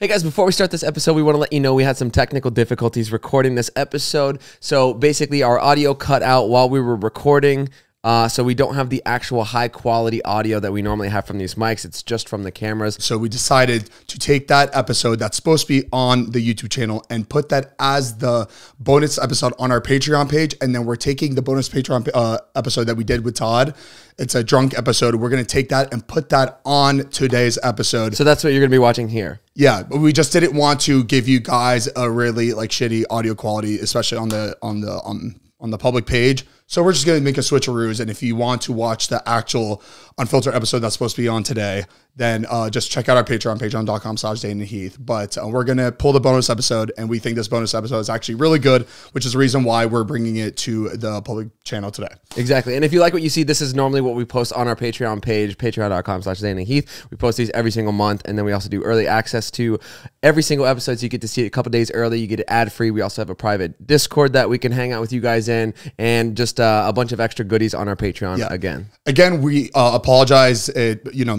Hey guys, before we start this episode, we want to let you know we had some technical difficulties recording this episode. So basically our audio cut out while we were recording. So we don't have the actual high quality audio that we normally have from these mics. It's just from the cameras. So we decided to take that episode that's supposed to be on the YouTube channel and put that as the bonus episode on our Patreon page. And then we're taking the bonus Patreon episode that we did with Todd. It's a drunk episode. We're going to take that and put that on today's episode. So that's what you're going to be watching here. Yeah, but we just didn't want to give you guys a really like shitty audio quality, especially on the public page. So we're just going to make a switcheroos. And if you want to watch the actual unfiltered episode that's supposed to be on today, then just check out our Patreon, patreon.com/Zane and Heath. But we're going to pull the bonus episode, and we think this bonus episode is actually really good, which is the reason why we're bringing it to the public channel today. Exactly. And if you like what you see, this is normally what we post on our Patreon page, patreon.com/Zane and Heath. We post these every single month, and then we also do early access to every single episode, so you get to see it a couple days early. You get it ad-free. We also have a private Discord that we can hang out with you guys in, and just a bunch of extra goodies on our Patreon again. Again, we apologize.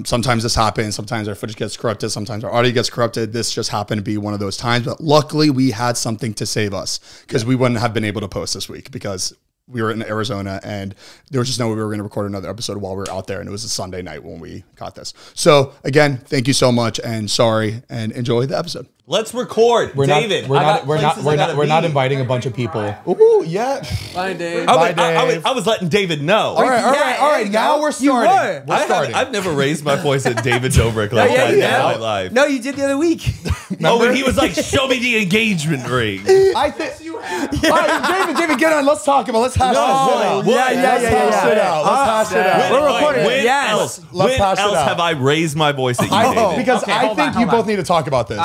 Sometimes this happens. Sometimes our footage gets corrupted. Sometimes our audio gets corrupted. This just happened to be one of those times. But luckily, we had something to save us because we wouldn't have been able to post this week because we were in Arizona and there was just no way we were going to record another episode while we were out there. And it was a Sunday night when we got this. So again, thank you so much and sorry and enjoy the episode. Let's record. David, we're not inviting a bunch of people. Ooh, yeah. Bye, Dave. I was letting David know. All right. Now we're starting. I've never raised my voice at David Dobrik like that in my life. No, you did the other week. Oh, and he was like, "Show me the engagement ring." I think you have. All right, David, get on. Let's talk about. Let's hash this out. Yeah. Let's hash it out. We're recording. When else have I raised my voice at you, David? Because I think you both need to talk about this.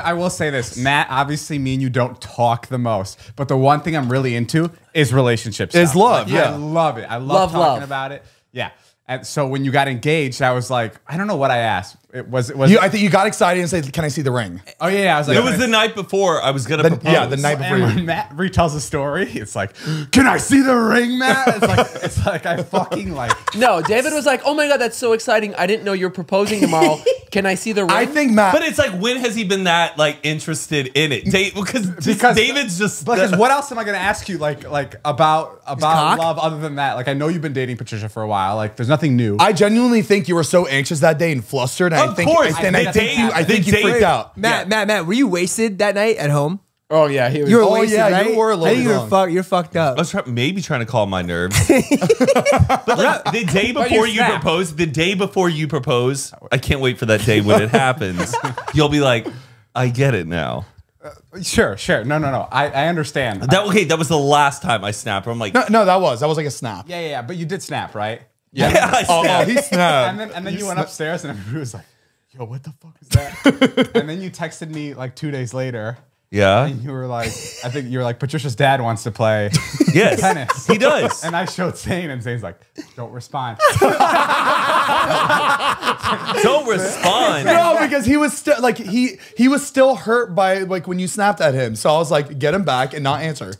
I will say this, Matt, obviously me and you don't talk the most, but the one thing I'm really into is relationships. Is love, I love it. I love talking about it. Yeah. And so when you got engaged, I was like, I don't know what I asked. I think you got excited and said, "Can I see the ring?" Oh yeah, I was like, it was the night before I was gonna propose. Yeah, the night before. And when Matt retells the story, it's like, "Can I see the ring, Matt?" It's like I fucking like. No, David was like, "Oh my god, that's so exciting! I didn't know you're proposing tomorrow. Can I see the ring?" I think Matt, but it's like, when has he been that like interested in it? Because David's just. Because what else am I gonna ask you like about love other than that? Like I know you've been dating Patricia for a while. Like there's nothing new. I genuinely think you were so anxious that day and flustered. And Of course. I think you freaked out. Matt, were you wasted that night at home? Oh yeah, he was. You were wasted, right? You were a little drunk. You're fucked up. I was maybe trying to calm my nerves. But like the day before you propose, I can't wait for that day when it happens. You'll be like, I get it now. Sure. No. I understand. That was the last time I snapped. I'm like, no, that was like a snap. Yeah. But you did snap, right? Yeah, I snapped. He snapped. And then you went upstairs and everybody was like, "Yo, what the fuck is that?" And then you texted me like 2 days later. Yeah. And you were like, I think you were like, Patricia's dad wants to play tennis. He does. And I showed Zane, and Zane's like, "Don't respond." Don't respond. No, because he was still like he was still hurt by like when you snapped at him. So I was like, get him back and not answer.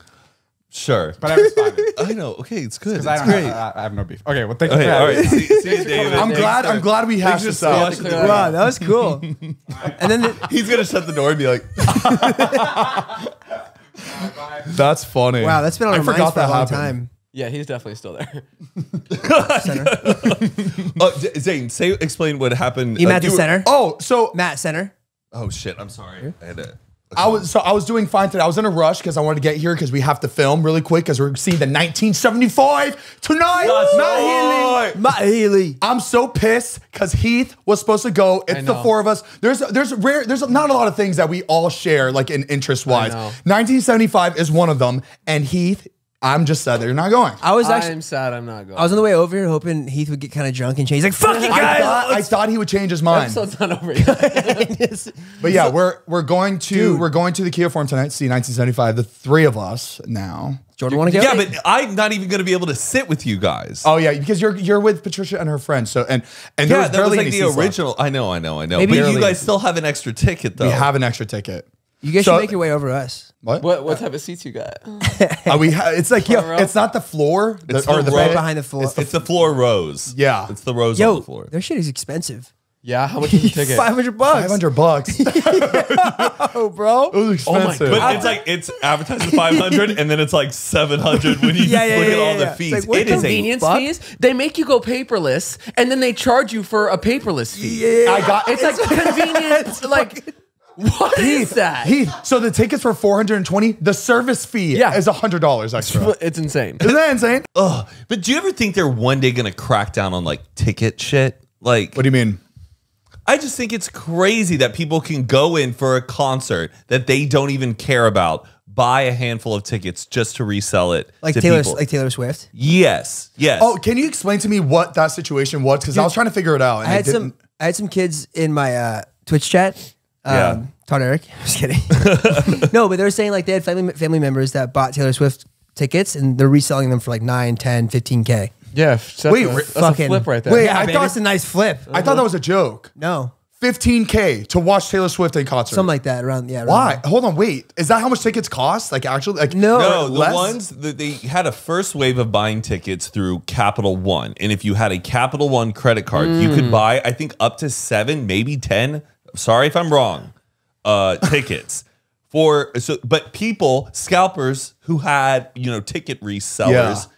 Sure. But I responded. I know. Okay, it's good. It's great. I have no beef. Okay, well, thank you. All right. See you, David. I'm glad we hashed this out. Wow, that was cool. And then he's gonna shut the door and be like, "That's funny." Wow, that's been on our minds for a long time. Yeah, he's definitely still there. Zane, explain what happened. You met the center. Oh, so Matt center. Oh shit! I'm sorry. I had to. I was doing fine today. I was in a rush because I wanted to get here because we have to film really quick because we're seeing the 1975 tonight. Matt Healy. I'm so pissed because Heath was supposed to go. It's the four of us. There's not a lot of things that we all share like in interest wise. 1975 is one of them, and Heath. I'm just sad that you're not going. I'm sad I'm not going. I was on the way over here hoping Heath would get kind of drunk and change. He's like, "Fuck you guys!" I thought he would change his mind. Episode's not over yet. But yeah, we're going to the Kia Forum tonight to see 1975. The three of us now. Jordan, want to go? Yeah, but I'm not even going to be able to sit with you guys. Oh yeah, because you're with Patricia and her friends. So and there was that barely was like any the original. Left. I know. Maybe but you guys still have an extra ticket though. We have an extra ticket. You guys should make your way over to us. What type of seats you got? It's like it's not the floor, it's right behind the floor. It's the floor rows. Yeah, it's the rows on the floor. Their shit is expensive. Yeah, how much is the ticket? $500. $500. Oh, bro. It was expensive. But it's like it's advertised at 500, and then it's like 700 when you look at all the fees. It's like, what It is Convenience fees. They make you go paperless, and then they charge you for a paperless fee. I got It's like convenience. Like, what is that? Heath, so the tickets for $420. The service fee is $100 extra. It's insane. Isn't that insane? Ugh. But do you ever think they're one day going to crack down on like ticket shit? Like, What do you mean? I just think it's crazy that people can go in for a concert that they don't even care about, buy a handful of tickets just to resell it Like to Taylor, people. like Taylor Swift. Yes. Oh, can you explain to me what that situation was? Because I was trying to figure it out. And I had some kids in my Twitch chat. Yeah. Todd Eric. Just kidding. No, but they were saying like they had family members that bought Taylor Swift tickets and they're reselling them for like 9, 10, 15K. Yeah. Wait, that's a fucking flip right there. Wait, Yeah, I baby, thought it's a nice flip. I thought that was a joke. No, 15K to watch Taylor Swift in concert. something like that around. Yeah. around Why? there. Hold on, wait. Is that how much tickets cost? Like actually, like No. No, the less? ones that they had a first wave of buying tickets through Capital One. And if you had a Capital One credit card, you could buy, I think, up to 7, maybe 10. Sorry if I'm wrong. Tickets. But people, scalpers who had, ticket resellers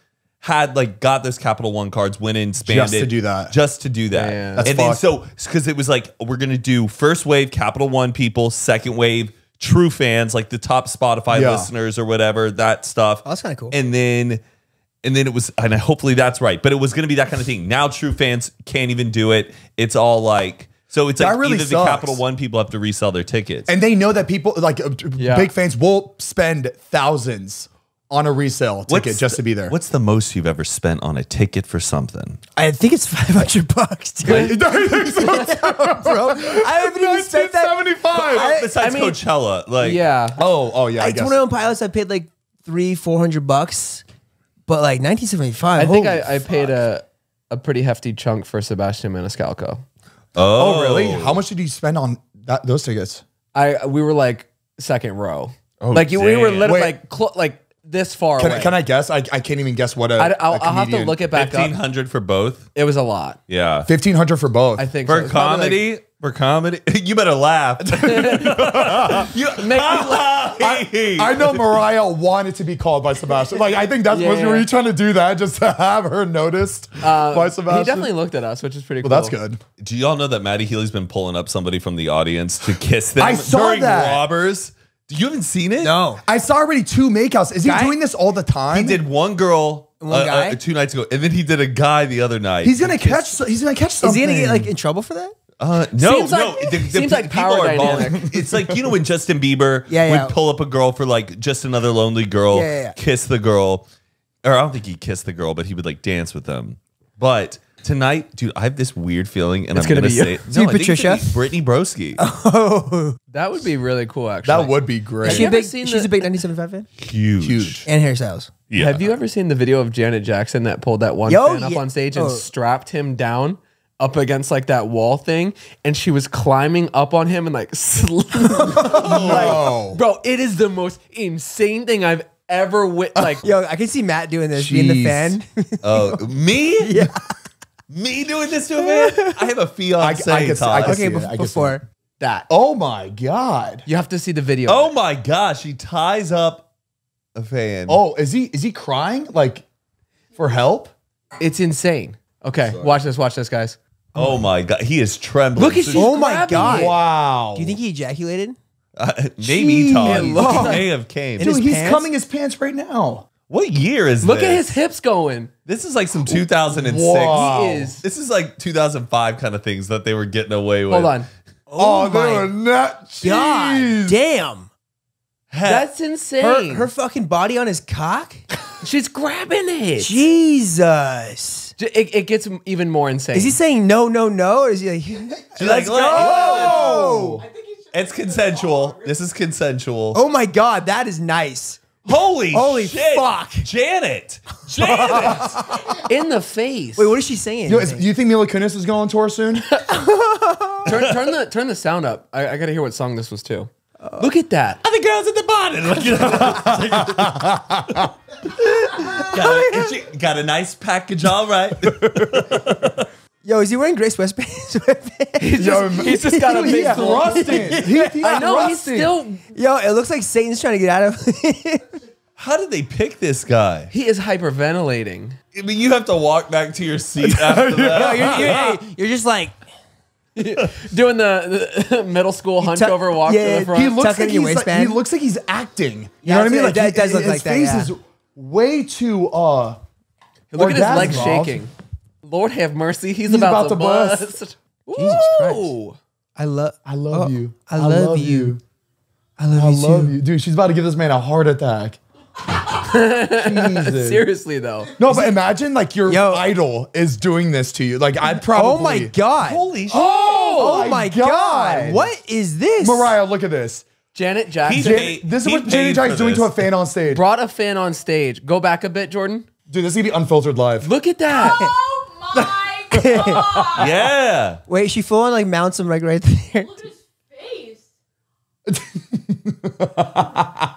had like got those Capital One cards, went in, spanned Just to do that. Just to do that. Yeah. That's and then fucked. because it was like, we're going to do first wave Capital One people, second wave true fans, like the top Spotify listeners or whatever, that stuff. Oh, that's kinda cool. And then it was, and hopefully that's right, but it was going to be that kind of thing. Now true fans can't even do it. It's all like, so it's That like really either the sucks. Capital One people have to resell their tickets. And they know that people like big fans will spend thousands on a resale ticket just to be there. What's the most you've ever spent on a ticket for something? I think it's $500, dude. Bro, I haven't even spent that. 1975. Besides Coachella, like Yeah. Oh yeah. I guess. 21 Pilots, I paid like $300-400, but like 1975. I think holy I paid a pretty hefty chunk for Sebastian Maniscalco. Oh really? How much did you spend on those tickets? We were like second row. Oh, like we were damn. literally Wait. like this far away. Can I guess? I can't even guess what I'll have to look it back up. 1,500 for both. It was a lot. Yeah. 1,500 for both. I think For so. It's probably comedy, you better laugh. Make me laugh. I know Mariah wanted to be called by Sebastian. Like I think that's were you trying to do that just to have her noticed by Sebastian? He definitely looked at us, which is pretty cool. Well, that's good. Do y'all know that Maddie Healy's been pulling up somebody from the audience to kiss them I saw during that. robbers? You haven't seen it? No. I saw already 2 makeouts. Is he doing this all the time? He did one girl One guy? 2 nights ago, and then he did a guy the other night. He's gonna catch. He's gonna catch Is something. he gonna get like in trouble for that? No, Seems no. like- The seems like people power are involved. dynamic. It's like, when Justin Bieber Yeah. would pull up a girl for like just another lonely girl, Yeah. kiss the girl. Or I don't think he kissed the girl, but he would like dance with them. But tonight, dude, I have this weird feeling, and I'm gonna going to be you. say Is it Patricia? Brittany Broski. That would be really cool, actually. That would be great. Is she you a ever big? seen She's the- a big 1975 fan. Huge. And Harry Styles. Yeah. Have you ever seen the video of Janet Jackson that pulled that one Yo, fan up yeah. on stage and Oh. strapped him down up against like that wall thing, and she was climbing up on him and like, bro, it is the most insane thing I've ever like. Yo, I can see Matt doing this, being the fan. Oh, me? Yeah. Me doing this to a man? I have a fiance. I can Todd. see Okay, it. I can see before. That Oh my god. you have to see the video. Oh my gosh, he ties up a fan. Oh, is he crying like for help? It's insane. Okay, watch this, guys. Oh my god, he is trembling. Look at So- she's Oh my grabbing God. it. Wow. Do you think he ejaculated? maybe Todd. It looks He like- may have came. In Dude, his he's pants? coming his pants right now. What year is Look this? at his hips going. This is like some 2006. Wow. He is. This is like 2005 kind of things that they were getting away with. Hold on. Oh, my they were not. God Jeez. damn. That's insane. Her fucking body on his cock? She's grabbing it. Jesus. It gets even more insane. Is he saying no, no, no? Or is he like, She's let's like, go? It's consensual. This is consensual. Oh my God, that is nice. Holy shit. fuck. Janet. in the face? Wait, what is she saying? Yo, do you think Mila Kunis is going on tour soon? turn the sound up. I gotta hear what song this was too. Look at that. The girls at the bottom. Got a nice package, all right. Yo, is he wearing gray sweatpants? He's just got a big thrusting. I know he's still. Yo, it looks like Satan's trying to get out of. How did they pick this guy? He is hyperventilating. I mean, you have to walk back to your seat after that. You're just like Doing the middle school hunch over walk to the front. He looks like he's acting. You know what I mean? Like that does look like his face is way too Look at his legs involved. shaking. Lord have mercy, he's about to bust. Jesus Christ. Ooh. I love you. I love you. I love I you love too. you. Dude, she's about to give this man a heart attack. Jesus. Seriously though. No, but imagine like your Yo. idol is doing this to you. Like I'd probably. Oh my God. Holy shit. Oh my God. What is this? Mariah, look at this. Janet Jackson This is what He Janet paid Jackson's for doing to this. a fan on stage. brought a fan on stage. Go back a bit, Jordan. Dude, this is gonna be unfiltered live. Look at that. Oh my god! Yeah. Wait, she full on like mounts him like right there. Look at his face.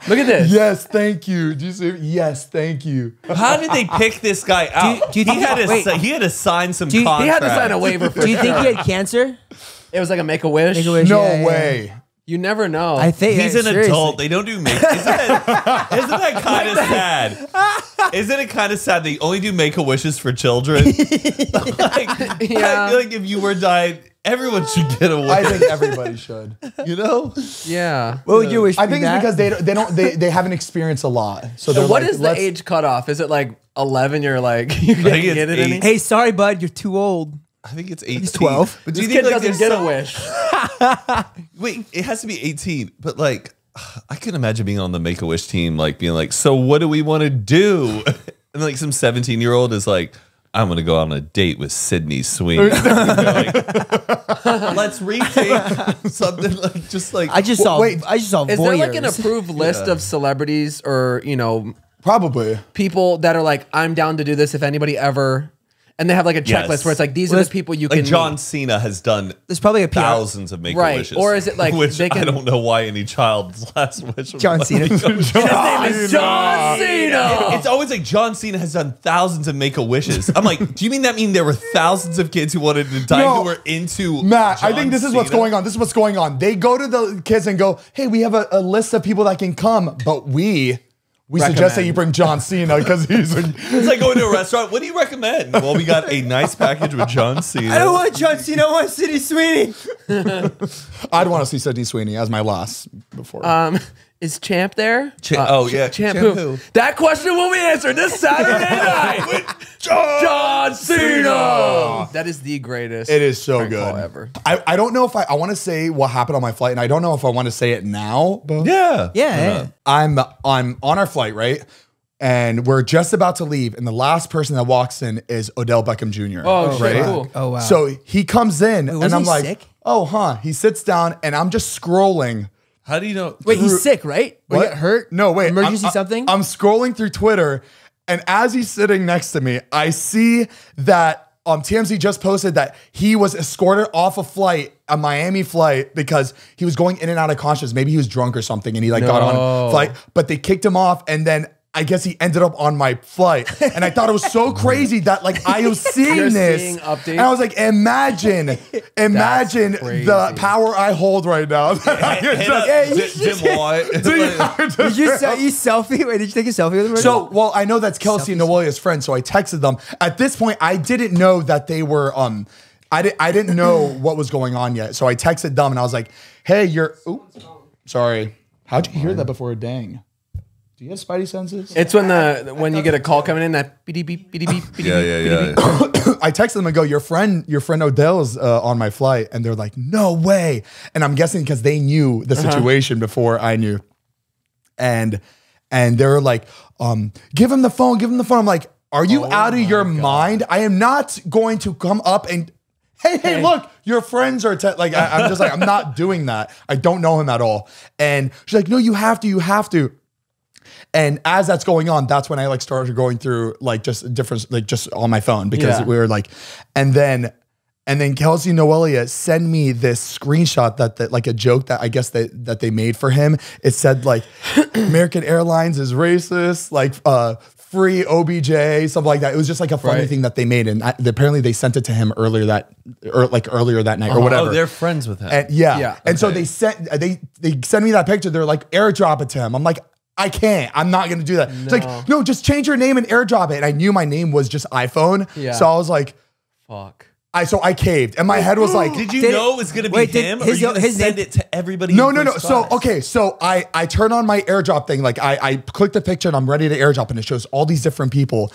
Look at this. Yes, thank you. Do you see? Yes, thank you. How did they pick this guy out? do you think- he had to sign some you- contract. He had to sign a waiver for Do you think sure. he had cancer? It was like a Make-A-Wish. Make-A-Wish. No Yeah, yeah, way. You never know. I think He's yeah, an seriously. adult. They don't do make. Isn't that kind of sad? Isn't it kind of sad they only do Make-A-Wishes for children? I feel like if you were dying, everyone should get a wish. I think everybody should. You know? Yeah. What would you wish? I think it's because they haven't experienced a lot. So So they're what like, is the let's- age cutoff? Is it like 11? You're like you can't think it's get it 8. any. Hey, sorry, bud, you're too old. I think it's 18. He's 12. But do This you kid think like doesn't there's get a some- wish. Wait, it has to be 18. But like, I can imagine being on the Make-A-Wish team, like being like, so what do we want to do? And like some 17-year-old is like, I'm going to go on a date with Sydney Sweeney. Like, let's retake something like just like. I just saw. wait, I just saw. Is there like an voyeurs. approved list of celebrities or Probably. people that are like, I'm down to do this if anybody ever, and they have like a checklist Yes. where it's like these are the people you like can John meet. Cena has done There's probably a PR. thousands of Make-A-Wishes. Right. Or is it like which they can- I don't know why any child's last wish was John like Cena. Make-A-Wish. His name is John Cena. It's always like John Cena has done thousands of Make-A-Wishes. I'm like, do you mean there were thousands of kids who wanted to die No. who were into Matt, I John think this is what's Cena? going on. This is what's going on. They go to the kids and go, hey, we have a list of people that can come, but we suggest that you bring John Cena because he's a, It's like going to a restaurant. What do you recommend? Well, we got a nice package with John Cena. I don't want John Cena. I want Sydney Sweeney. I'd want to see Sydney Sweeney as my last before. Is Champ there? yeah. Champ who? That question will be answered this Saturday night with John Cena. That is the greatest. It is so prank good. call ever. I don't know if I want to say what happened on my flight, and I don't know if I want to say it now. But Yeah. Yeah. I'm on our flight, right? And we're just about to leave, and the last person that walks in is Odell Beckham Jr. Oh, shit, right? cool. Oh wow. So he comes in, was and I'm he like, sick? oh, huh. He sits down, and I'm just scrolling. How do you know? wait, he's sick, right? Or What? get hurt? No, wait. Emergency I'm something? I'm scrolling through Twitter, and as he's sitting next to me, I see that TMZ just posted that he was escorted off a flight, a Miami flight, because he was going in and out of consciousness. Maybe he was drunk or something, and he like got on flight, but they kicked him off, and then I guess he ended up on my flight. And I thought it was so crazy that like I was seeing You're this. seeing updates? And I was like, imagine crazy. the power I hold right now. Hit up Jim White. Did you selfie? Wait, did you take a selfie with him? So, well, I know that's Kelsey and Noelia's friend, so I texted them. At this point, I didn't know that they were, I didn't know what was going on yet. So I texted them and I was like, hey, sorry. How'd you hear that before? Dang. Do you have spidey senses? It's when you get a call coming in that beep beep beep beep beep. Yeah. I texted them and go, your friend Odell is on my flight. And they're like, no way. And I'm guessing because they knew the situation before I knew. And they're like, give him the phone. I'm like, are you out of your mind? I am not going to come up and, hey, look, your friends are, like, I'm just like, I'm not doing that. I don't know him at all. And she's like, no, you have to. And as that's going on, that's when I like started going through like just different, like just on my phone because we were like, and then Kelsey and Noelia send me this screenshot that like a joke that I guess that they made for him. It said like American Airlines is racist, like free OBJ, something like that. It was just like a funny thing that they made, and apparently they sent it to him earlier that night or whatever. Oh, they're friends with him. And and so they sent me that picture. They're like, airdrop it to him. I'm like, I can't. I'm not gonna do that. It's like, no, just change your name and airdrop it. And I knew my name was just iPhone, so I was like, fuck. So I caved, and my head was like, did you know it was gonna be him? Or you send it to everybody? No. So okay, so I turn on my airdrop thing, like I click the picture and I'm ready to airdrop, and it shows all these different people.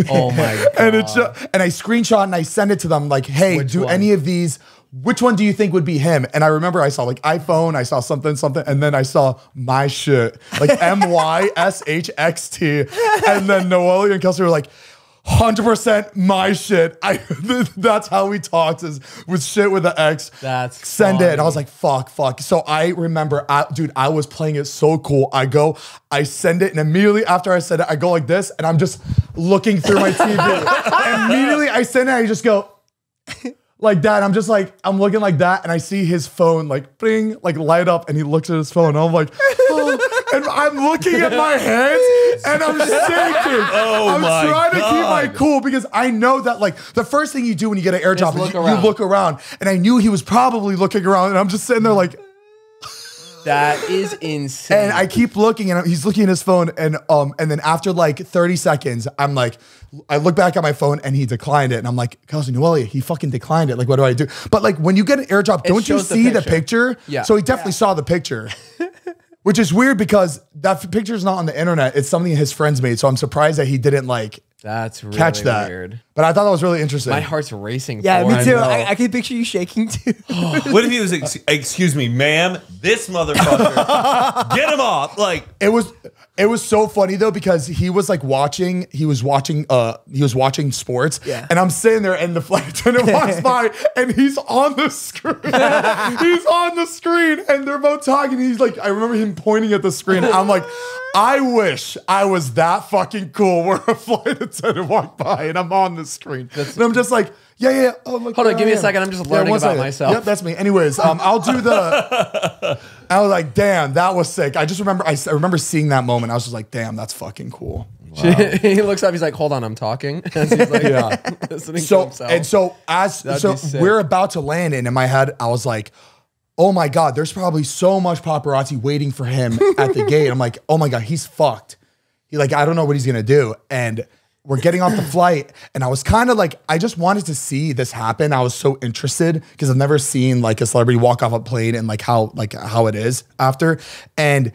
Oh my god! and I screenshot and I send it to them like, hey, any of these? Which one do you think would be him? And I remember I saw like iPhone, I saw something, and then I saw my shit, like MYSHXT, and then Noelia and Kelsey were like, 100% my shit. That's how we talked, is with shit with the X. That's send funny. it. And I was like, fuck. So I remember, dude, I was playing it so cool. I send it, and immediately after I said it, I go like this, and I'm just looking through my TV. Immediately I send it, I just go like that. I'm just like, I'm looking like that, and I see his phone like bling, like light up, and he looks at his phone, and I'm like, oh. And I'm looking at my hands and I'm shaking. I'm trying to keep my cool because I know that like the first thing you do when you get an airdrop is you look around. And I knew he was probably looking around, and I'm just sitting there like, that is insane. And I keep looking, and he's looking at his phone, and then after like 30 seconds, I'm like, I look back at my phone, and he declined it, and I'm like, Kelsey, Noelia, he fucking declined it. Like, what do I do? But like when you get an airdrop, don't you see the picture? Yeah. So he definitely saw the picture. Which is weird because that picture is not on the internet. It's something his friends made. So I'm surprised that he didn't like That's really catch that. weird. But I thought that was really interesting. My heart's racing. Yeah, for me him. too. I can picture you shaking too. What if he was, excuse me, ma'am, this motherfucker, get him off. Like, it was so funny though, because he was like watching sports. Yeah. And I'm sitting there, and the flight attendant walks by, and he's on the screen. He's on the screen, and they're both talking. He's like, I remember him pointing at the screen. I'm like, I wish I was that fucking cool where a flight attendant walked by and I'm on the screen. And I'm just like, yeah. Oh, look, Hold on, give me a second. I'm just learning about myself. Yep, that's me. Anyways, I'll do the. I was like, damn, that was sick. I just remember, I remember seeing that moment. I was just like, damn, that's fucking cool. Wow. He looks up. He's like, "Hold on, I'm talking." As he's like, listening to himself. So we're about to land, and in my head, I was like, "Oh my god, there's probably so much paparazzi waiting for him at the gate." I'm like, "Oh my god, he's fucked." I don't know what he's gonna do, and we're getting off the flight, and I was kind of like, I just wanted to see this happen. I was so interested because I've never seen like a celebrity walk off a plane and like how it is after. And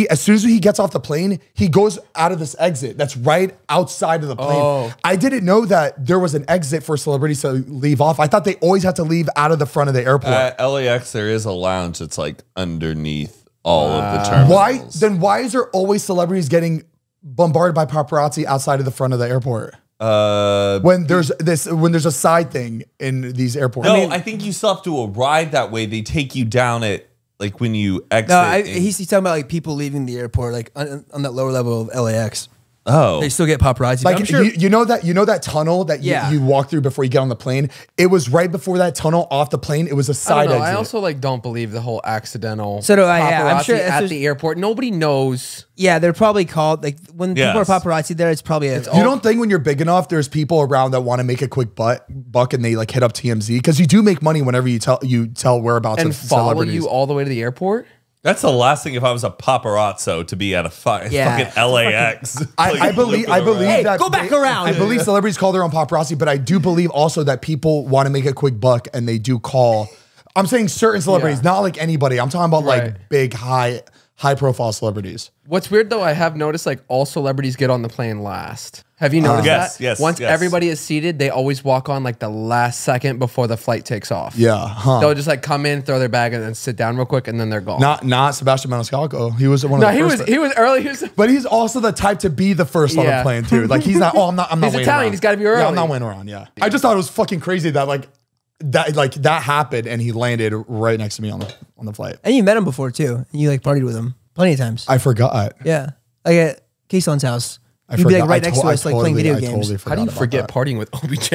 as soon as he gets off the plane, he goes out of this exit that's right outside of the plane. Oh. I didn't know that there was an exit for celebrities to leave off. I thought they always had to leave out of the front of the airport. At LAX, there is a lounge that's like underneath all of the terminals. Why is there always celebrities getting bombarded by paparazzi outside of the front of the airport? When there's a side thing in these airports. No, I think you still have to arrive that way. They take you down at like when you exit. No, he's talking about like people leaving the airport, like on that lower level of LAX. Oh, They still get paparazzi. Like I'm sure. you know that tunnel that you walk through before you get on the plane. It was right before that tunnel off the plane. It was a I side don't know. exit. I also like don't believe the whole accidental. So do I, yeah. I'm paparazzi sure at the airport. Nobody knows. Yeah, they're probably called like when people are paparazzi there. It's probably you don't think when you're big enough, there's people around that want to make a quick buck and they like hit up TMZ because you do make money whenever you tell whereabouts And of follow celebrities. you all the way to the airport. that's the last thing if I was a paparazzo to be at a fucking LAX. I believe that go back around. I believe celebrities call their own paparazzi, but I do believe also that people want to make a quick buck and they do call. I'm saying certain celebrities, not like anybody. I'm talking about like big, high profile celebrities. What's weird though, I have noticed like all celebrities get on the plane last. Have you noticed that? Yes. Once everybody is seated, they always walk on like the last second before the flight takes off. Yeah, They'll just like come in, throw their bag, and then sit down real quick, and then they're gone. Not Sebastian Maniscalco. He was one of the first. He was early. But he's also the type to be the first on the plane too. Like he's not. Oh, I'm not. He's waiting Italian. around. He's got to be early. Yeah, I'm not waiting around. Yeah. I just thought it was fucking crazy that that happened and he landed right next to me on the flight. And you met him before too. And you like partied with him plenty of times. I forgot. Yeah, like at Kayson's house. You'd be like right next to us, like playing video games. How do you forget partying with OBJ?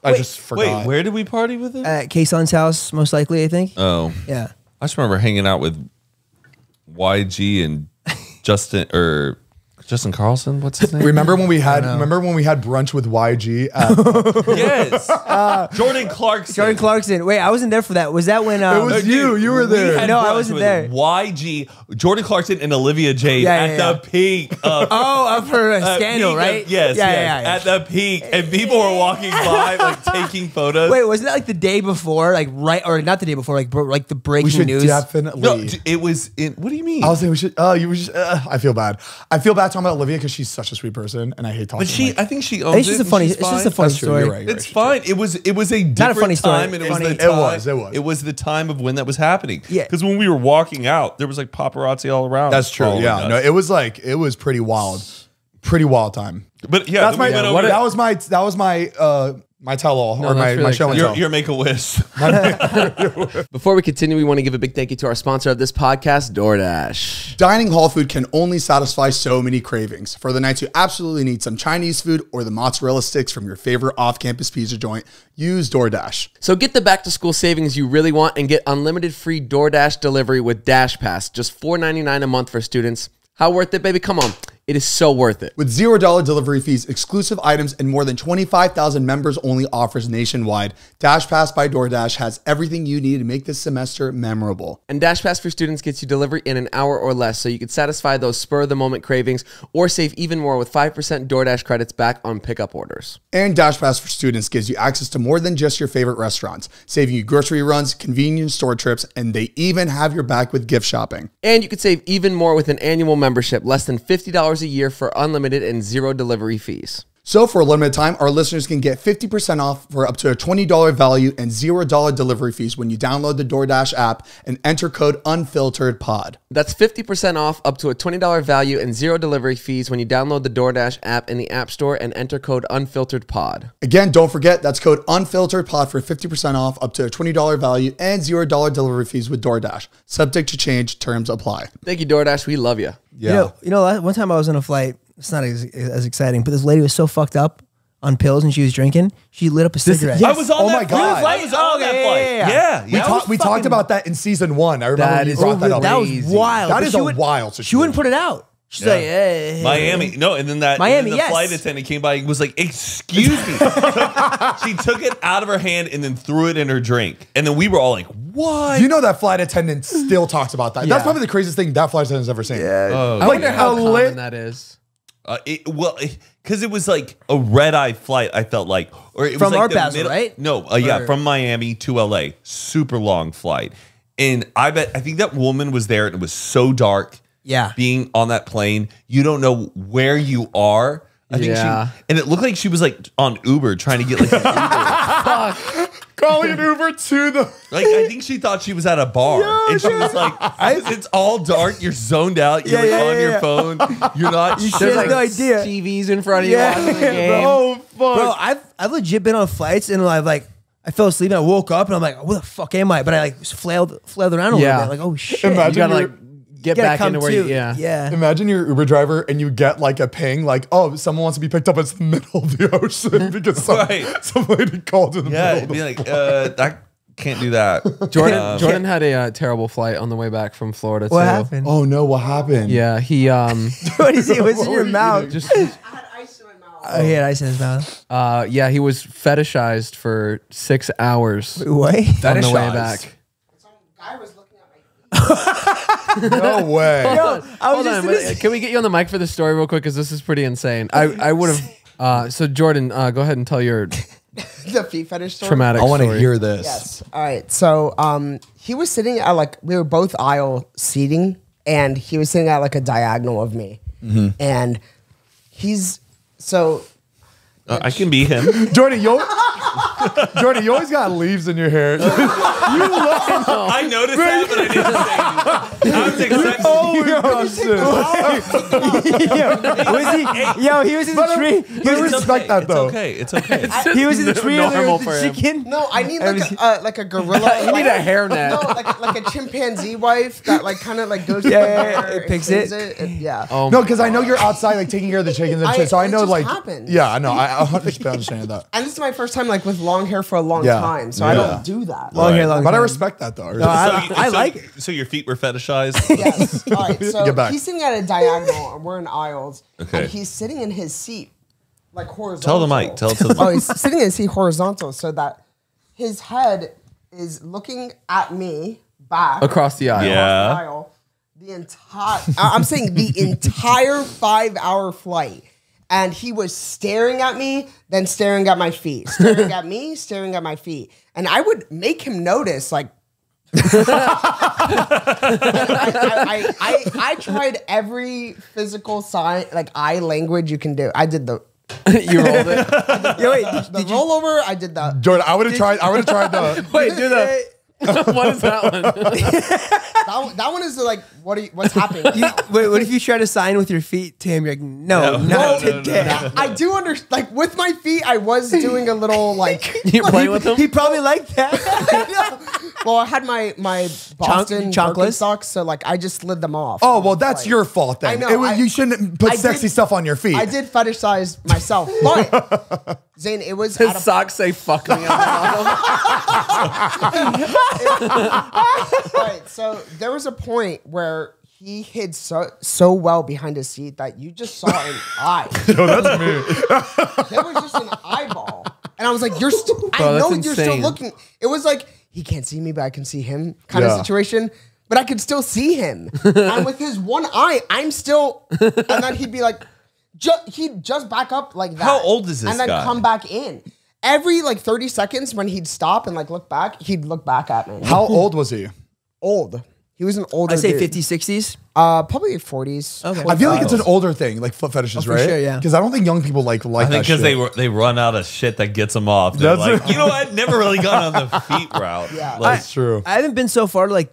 I just forgot. Wait, where did we party with him? At Kayson's house, most likely, I think. Oh, Yeah. I just remember hanging out with YG and Justin or Justin Carlson, what's his name? Remember when we had brunch with YG? Yes. Jordan Clarkson. Jordan Clarkson. Wait, I wasn't there for that. Was that when? It was you. You were there. We had No, I brunch wasn't with there. YG, Jordan Clarkson, and Olivia Jade at the peak of of her scandal, peak right? Of, yes, at the peak, and people were walking by, like taking photos. Wait, wasn't that like the day before, like right, or not the day before, like like the We breaking should news? definitely. No, it was in. What do you mean? I was saying we should. You were just. I feel bad. I feel bad talking about Olivia because she's such a sweet person, and I hate talking. But she, like, I think she owns It's just it. a funny. and It's she's just a fine. funny That's true, story. you're right. It's fine. It was a different Not a funny story. time, and it was Funny. the time. It was. It was the time of when that was happening. Yeah. Because when we were walking out, there was like paparazzi all around. That's true. following Yeah. us. No, it was pretty wild. Pretty wild time. But yeah, That's then we my. went over- that was my tell all or that's my really show and exciting. tell. your make a wish. Before we continue, we want to give a big thank you to our sponsor of this podcast, DoorDash. Dining hall food can only satisfy so many cravings. For the nights you absolutely need some Chinese food or the mozzarella sticks from your favorite off-campus pizza joint, use DoorDash. So get the back-to-school savings you really want and get unlimited free DoorDash delivery with Dash Pass, just $4.99 a month for students. How worth it, baby? Come on. It is so worth it. With $0 delivery fees, exclusive items, and more than 25,000 members-only offers nationwide, Dash Pass by DoorDash has everything you need to make this semester memorable. And Dash Pass for students gets you delivery in an hour or less, so you can satisfy those spur-of-the-moment cravings or save even more with 5% DoorDash credits back on pickup orders. And Dash Pass for students gives you access to more than just your favorite restaurants, saving you grocery runs, convenience store trips, and they even have your back with gift shopping. And you could save even more with an annual membership, less than $50 a year for unlimited and zero delivery fees. So for a limited time, our listeners can get 50% off for up to a $20 value and $0 delivery fees when you download the DoorDash app and enter code UNFILTEREDPOD. That's 50% off up to a $20 value and zero delivery fees when you download the DoorDash app in the App Store and enter code UNFILTEREDPOD. Again, don't forget, that's code UNFILTEREDPOD for 50% off up to a $20 value and $0 delivery fees with DoorDash. Subject to change, terms apply. Thank you, DoorDash. We love you. Yeah. You know, one time I was on a flight. It's not as exciting, but this lady was so fucked up on pills and she was drinking. She lit up a cigarette. I was on Oh that my flight. God. I was on that flight. Yeah. We talked about that in season 1. I remember That when you is brought that up. That was Crazy. wild. That But is she a would- wild She situation. wouldn't put it out. She's like, hey. Miami. No, and then Miami, the yes. flight attendant came by and was like, excuse me. She took it out of her hand and then threw it in her drink. And then we were all like, what? You know that flight attendant still talks about that. That's probably the craziest thing that flight attendant's ever seen. I Like, wonder how a lit- common that is. Because it was like a red-eye flight, I felt like. Or it was From like our the Basel, right? No, Or- from Miami to LA. Super long flight. And I think that woman was there and it was so dark. Yeah. Being on that plane, you don't know where you are. I think Yeah. and it looked like she was like on Uber trying to get like an Uber. Calling an Uber to the. Like I think she thought she was at a bar, and she was like, "It's all dark. You're zoned out. You're on your phone. You're not. She sure." has no idea. TVs in front of you Yeah. watching the game. Oh, fuck. Bro, I've legit been on flights and I fell asleep and I woke up and I'm like, where the fuck am I? But I like flailed around a Yeah. little bit. Like, oh shit. Imagine You gotta you're- like get Gotta back come into where to. you, yeah. Yeah. Imagine you're Uber driver and you get like a ping, like, oh, someone wants to be picked up. It's the middle of the ocean because some lady called in the Yeah, middle. it'd be like, I can't do that. Jordan had a terrible flight on the way back from Florida too. What happened? Oh no, what happened? Yeah, he What is it? What's in your mouth? just I had ice in my mouth. Oh, he had ice in his mouth. yeah, he was fetishized for 6 hours What? on the way Fetishized? back. Some guy was looking at my No way. Hold on, wait, can we get you on the mic for the story real quick? Because this is pretty insane. I would have. So Jordan, go ahead and tell your The feet fetish story. traumatic. I want to story. hear this. Yes. All right. So he was sitting at like we were both aisle seating, and he was sitting at like a diagonal of me, and he's so. I can be him. Jordan, you always got leaves in your hair. I noticed that, but I didn't say anything. He was in the tree. He respect that though. It's okay. He was in the tree normal with for the him. chicken. No, I need like a gorilla. You need a hairnet. No, like a chimpanzee wife that like kind of like goes. It picks cleans it. Yeah. Oh No, my because I know you're outside like taking care of the chickens and shit. So I it know just like happens. yeah, I know. I 100% understand that. And this is my first time like with long hair for a long time, so I don't do that. Long hair, long But I time. respect that though. No, I like it. So your feet were fetishized? Yes. All right. So Get back. he's sitting at a diagonal, and we're in aisles. Okay. And he's sitting in his seat, like horizontal. Tell the mic. Tell it to the Oh, he's sitting in his seat horizontal, so that his head is looking at me back Across the aisle. Yeah. the aisle. The entire, I'm saying the entire 5-hour flight. And he was staring at me, then staring at my feet, staring at me, staring at my feet. And I would make him notice, like, I tried every physical sign, like eye language you can do. I did the You rolled it. Yo, wait, the rollover. I did the. Jordan, I would have tried the. Wait, do the. What is that one? That one is like what's happening? Right now. wait, what if you try to sign with your feet to him? You're like, no, not today. I do understand. Like with my feet, I was doing a little like. You're playing with him? He probably liked that. Well, I had my Boston chonkless? socks, so like I just slid them off. Oh well, that's your fault then. I know, You shouldn't put I sexy did- stuff on your feet. I did fetishize myself, but Zane, it was His at a socks say "fuck me" on the bottom. right. So there was a point where he hid so well behind his seat that you just saw an eye. Yo, that's me. There was just an eyeball, and I was like, "You're still." I Bro, know that's you're still insane. looking. It was like he can't see me, but I can see him kind Yeah. of situation. But I could still see him, and with his one eye, I'm still. And then he'd be like, he'd just back up like that. How old is this And then guy? come back in. Every like 30 seconds, when he'd stop and like look back, he'd look back at me. How old was he? Old? He was an older. I say dude. 50s, 60s. Probably 40s. Okay. I feel like it's an older thing, like foot fetishes, for right? sure, yeah. Because I don't think young people like I that think shit. because they run out of shit that gets them off. They're That's like, you know, I've never really gone on the feet route. Yeah. Like, That's true. I haven't been so far. Like,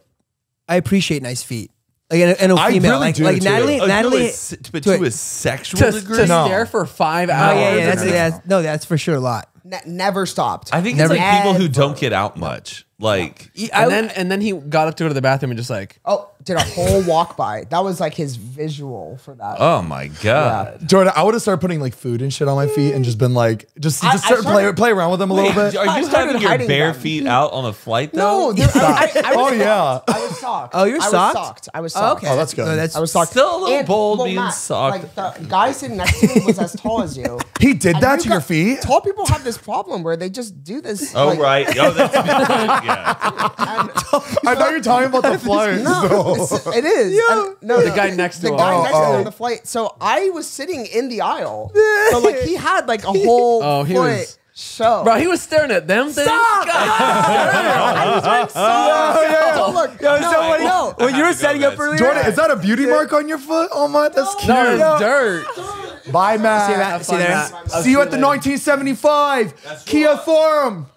I appreciate nice feet. Like, and a I female, really like, do, like too. Natalie. but to to a- a sexual to degree. stare for 5 hours. Oh yeah, no, that's for sure a lot. Never stopped. I think Never- it's like people who Never. don't get out much. Like, And then he got up to go to the bathroom and just like, Did a whole walk by. That was like his visual for that. oh my god. Jordan, I would have started putting like food and shit on my feet and just been like, just I start started- play around with them a little bit. Are I you started having your hiding bare them. feet out on a flight No, though? I Oh, was yeah. socked. I was socked. Oh, you're I was socked? socked. I was socked. Oh, that's good. No, that's I was socked. Still a little bold being Matt, socked. Like the guy sitting next to me was as tall as you. He did And that you to your got- feet? Tall people have this problem where they just do this. Oh like- right. Oh, that's yeah. I thought you were talking about the flight. No, it is. And- no, the guy next to the him. guy next to me oh. on the flight. So I was sitting in the aisle. So like he had like a whole Oh, he foot was- show. bro, he was staring at them things. Stop! I was wearing socks. So look, no. when you were to go, setting up guys. earlier. Jordan, is that a beauty mark on your foot? Oh my, that's cute. No, it's dirt. Bye, Matt. Matt, see there? See you at the 1975 Kia Forum.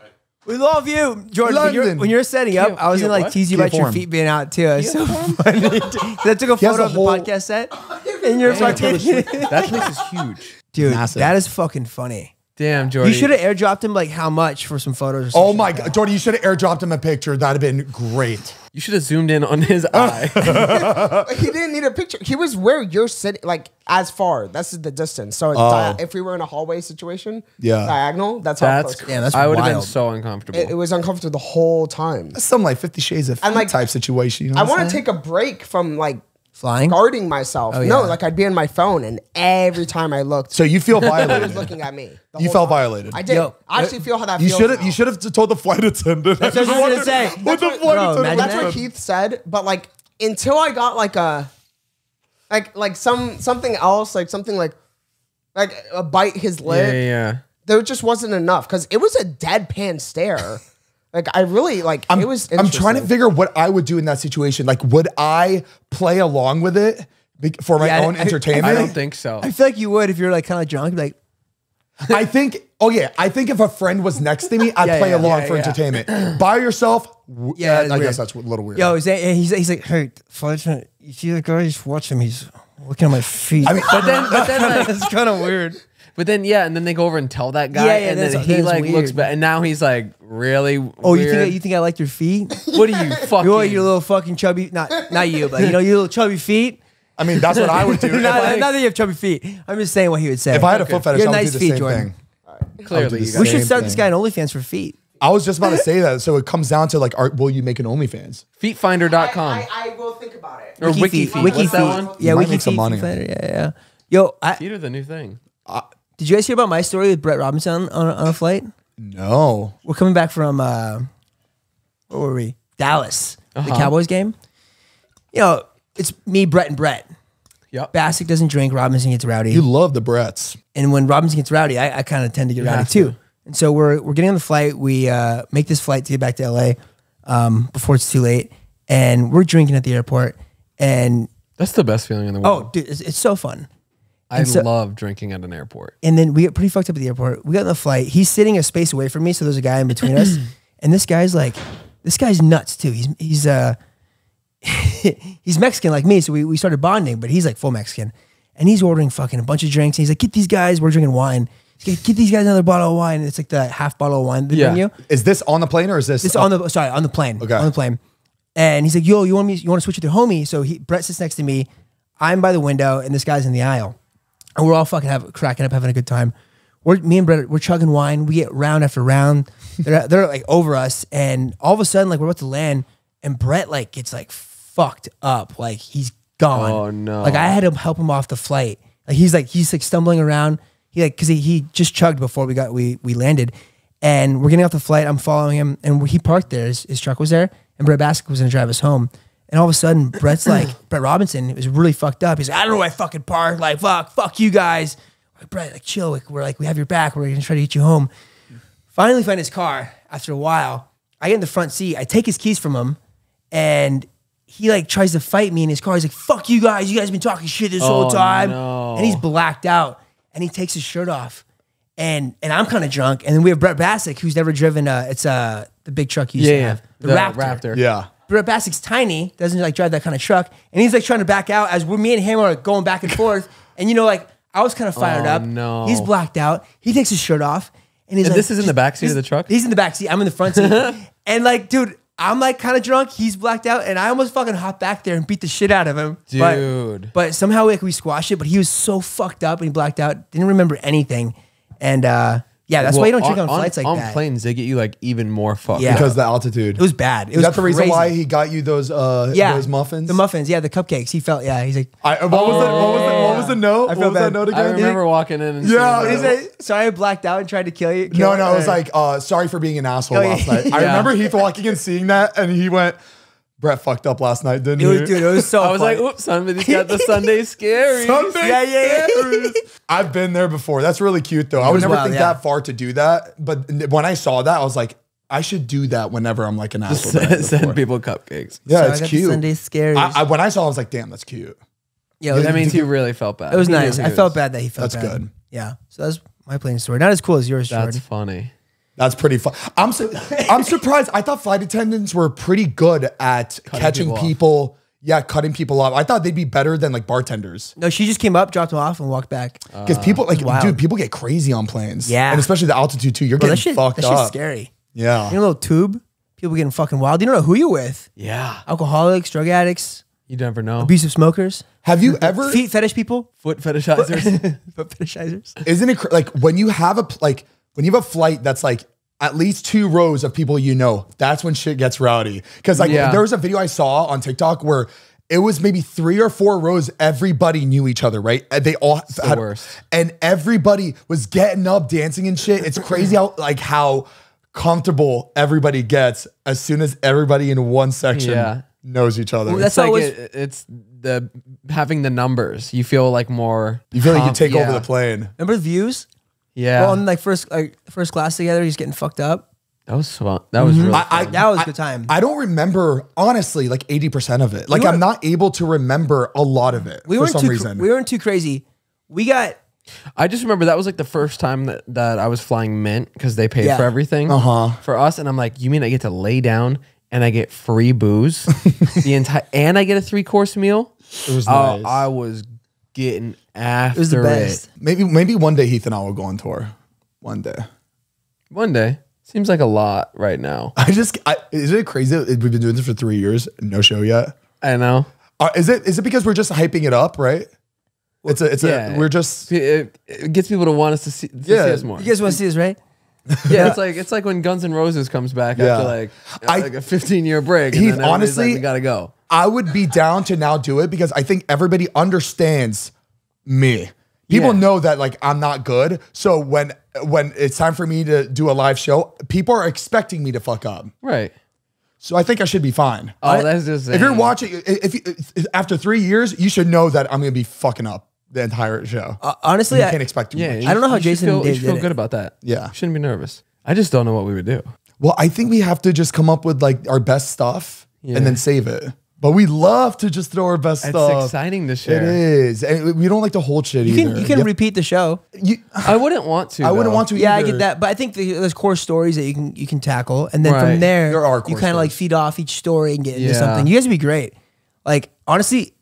We love you, Jordan. London. When you're setting up, I was Kia gonna like what? tease you Kia about your Forum. feet being out too. It's so funny. I took a has photo a of the whole- podcast set, and you're fucking That place is huge. dude. Massive. That is fucking funny. Damn, Jordy. You should have airdropped him like how much for some photos. Or Oh something my like God, that. Jordan, you should have airdropped him a picture. That'd have been great. You should have zoomed in on his eye. He didn't need a picture. He was where you're sitting, like as far. That's the distance. So if we were in a hallway situation, Yeah. diagonal. That's how That's close. Damn, that's I would have been wild. so uncomfortable. It was uncomfortable the whole time. That's some like 50 Shades of And, Feet like, type situation. You know I what I'm want to saying? take a break from like Flying. guarding myself. Oh, No, yeah. like I'd be on my phone, and every time I looked, So you feel he was violated. looking at me. the You whole felt time. violated. I did. Yo, I actually feel how that You feels. should have. now. You should have told the flight attendant. That's what I was gonna say. What the That's flight Bro, attendant? imagine That's that. what Heath said, but like until I got like a something else, like something like a bite his lip, yeah. there just wasn't enough because it was a deadpan stare. Like I really like it was. I'm trying to interesting. figure what I would do in that situation. Like, would I play along with it for my Yeah, own entertainment? I don't think so. I feel like you would if you're like kind of drunk. You'd be like, I think. Oh yeah, I think if a friend was next to me, I'd Yeah, play yeah, along yeah, for yeah. entertainment. By yourself, Yeah, it's I weird. guess that's a little weird. yo, he's like, hey, flight attendant, you see that guy? Just watch him. He's looking at my feet. I mean, but then like, it's kind of weird. but then yeah, and then they go over and tell that guy, Yeah, yeah, and that's- then he that's like weird. looks back, and now he's like really. Oh, weird. you think I like your feet? What are you fucking? You your little fucking chubby, not you, but you know your little chubby feet. I mean, that's what I would do. not, if, not that you have chubby feet. I'm just saying what he would say. if I had a foot fetish, You're I would nice do the feet, same Jordan. thing. Clearly, you We guys. should start this guy on OnlyFans for feet. I was just about to say that. So it comes down to like, will you make an OnlyFans? Feetfinder.com. I will think about it. Or Wiki WikiFeet. Wiki What's that one? Yeah, Might Wiki make some Feet, money. Feet Finder, yeah. Yo, Feet are the new thing. did you guys hear about my story with Brett Robinson on a flight? No. We're coming back from where were we? Dallas, the Cowboys game. You know, it's me, Brett, and Brett. Yep. Bassick doesn't drink. Robinson gets rowdy. You love the Bretts. And when Robinson gets rowdy, I kind of tend to get rowdy have too. to. And so we're getting on the flight. We make this flight to get back to LA before it's too late. And we're drinking at the airport. And That's the best feeling in the world. oh, dude, it's so fun. I and so- love drinking at an airport. And then we get pretty fucked up at the airport. We got on the flight. He's sitting a space away from me, so there's a guy in between us. And this guy's nuts too. He's he's Mexican like me, so we started bonding. But he's like full Mexican, and he's ordering fucking a bunch of drinks. And he's like, "Get these guys." We're drinking wine. He's like, "Get these guys another bottle of wine." And it's like the half bottle of wine they bring you. Is this on the plane or is this? It's on the plane. Okay. On the plane. And he's like, "Yo, you want to switch with your homie?" So Brett sits next to me. I'm by the window, and this guy's in the aisle, and we're all fucking cracking up, having a good time. Me and Brett, we're chugging wine. We get round after round. They're like over us, and all of a sudden, like we're about to land, and Brett like gets like fucked up, like he's gone. Oh, no. Like I had to help him off the flight. Like he's stumbling around. Because he just chugged before we landed, and we're getting off the flight. I'm following him, and he parked there. His truck was there, and Brett Bassick was gonna drive us home. And all of a sudden, Brett Robinson was really fucked up. He's like, I don't know where I fucking parked. Like, fuck you guys. I'm like, Brett, like, chill. Like, we have your back. We're gonna try to get you home. Finally find his car after a while. I get in the front seat. I take his keys from him, and he like tries to fight me in his car. He's like, fuck you guys. You guys been talking shit this whole time. No. And he's blacked out. And he takes his shirt off. And I'm kind of drunk. And then we have Brett Bassick, who's never driven the big truck you used to have. The Raptor. Yeah. Brett Bassick's tiny, doesn't like drive that kind of truck. And he's like trying to back out as me and him are going back and forth. And you know, like I was kind of fired up. No. He's blacked out. He takes his shirt off. And he's And like, this is in the backseat of the truck? He's in the backseat. I'm in the front seat. And like, dude, I'm like kind of drunk. He's blacked out. And I almost fucking hopped back there and beat the shit out of him. Dude. But somehow like we squashed it. But he was so fucked up and he blacked out. Didn't remember anything. And yeah, that's why you don't drink on flights like that. On planes, they get you like even more fucked. Yeah. Because of the altitude. It was bad. It Is was that the reason crazy. why he got you those muffins? The muffins, yeah, the cupcakes. He felt, yeah, he's like, What was the note? I What feel was that bad. note I again? remember walking in and Yeah. seeing he's that. like, sorry I blacked out and tried to kill you. No, it was like, sorry for being an asshole Oh, yeah. last night. I Yeah. remember Heath walking and seeing that, and he went, Brett fucked up last night, didn't it he? was, dude, it was so I was funny. like, oops, somebody's got the Sunday scary. Sunday Yeah. scaries. I've been there before. That's really cute, though. I would was never wild, think yeah. that far to do that. But when I saw that, I was like, I should do that whenever I'm like an asshole. that I did Send before. people cupcakes. Yeah, So I it's got the cute. Sunday scaries. When I saw it, I was like, damn, that's cute. yeah, That means he really felt bad. it was He knew nice. he I was- felt bad that he felt That's bad. good. Yeah. So that's my plane story. Not as cool as yours, That's Jordan. funny. That's pretty fun. I'm surprised. I thought flight attendants were pretty good at catching people off. people. Yeah, cutting people off. I thought they'd be better than like bartenders. No, she just came up, dropped him off, and walked back. Because people like, wild. dude, people get crazy on planes. Yeah. And especially the altitude too. You're Bro, getting fucked that up. shit's scary. Yeah. You know, a little tube, people getting fucking wild. You don't know who you're with. Yeah. Alcoholics, drug addicts, You never know. abusive smokers, Have you ever? feet fetish people, Foot fetishizers. foot fetishizers. Isn't it like when you have a flight that's like at least 2 rows of people you know, that's when shit gets rowdy. Because like Yeah. there was a video I saw on TikTok where it was maybe 3 or 4 rows. Everybody knew each other, right? And they all the worst. and everybody was getting up, dancing and shit. It's crazy how comfortable everybody gets as soon as everybody in one section Yeah. knows each other. Well, that's It's like always- it's the having the numbers. You feel like more. you feel like you take over yeah. the plane. Remember the views? Yeah. Well, on like first class together, he's getting fucked up. That was fun. That was really fun. That was a good time. I don't remember honestly like 80% of it. Like I'm not able to remember a lot of it we for weren't some too reason. we weren't too crazy. We got I just remember that was like the first time that I was flying Mint because they paid Yeah. for everything for us. And I'm like, you mean I get to lay down and I get free booze and I get a 3-course meal? It was Oh, nice. I was getting after it was the best. Maybe one day Heath and I will go on tour. One day. One day. Seems like a lot right now. Isn't it crazy that we've been doing this for 3 years? No show yet. I know. Is it because we're just hyping it up, right? we're just it gets people to want us to see us more. You guys want to see this, right? Yeah, it's like when Guns N' Roses comes back after like a 15-year break. Heath, and then honestly, like, we gotta go. I would be down to now do it because I think everybody understands me. People know that like I'm not good. So when it's time for me to do a live show, people are expecting me to fuck up. Right. So I think I should be fine. Oh, that's just if you're watching, after 3 years, you should know that I'm gonna be fucking up the entire show. Honestly, you can't expect too much. I don't know how Jason and Dave you feel did good it. about that. Yeah. You shouldn't be nervous. I just don't know what we would do. Well, I think we have to just come up with like our best stuff and then save it. But we love to just throw our best stuff. It's exciting to share. It is. And we don't like to hold shit either. You can repeat the show. I wouldn't want to. I wouldn't want to either. Yeah, I get that. But I think there's core stories that you can tackle. And then Right. from there, There are core you kind of like stories. feed off each story and get into Yeah. something. You guys would be great. Like, honestly,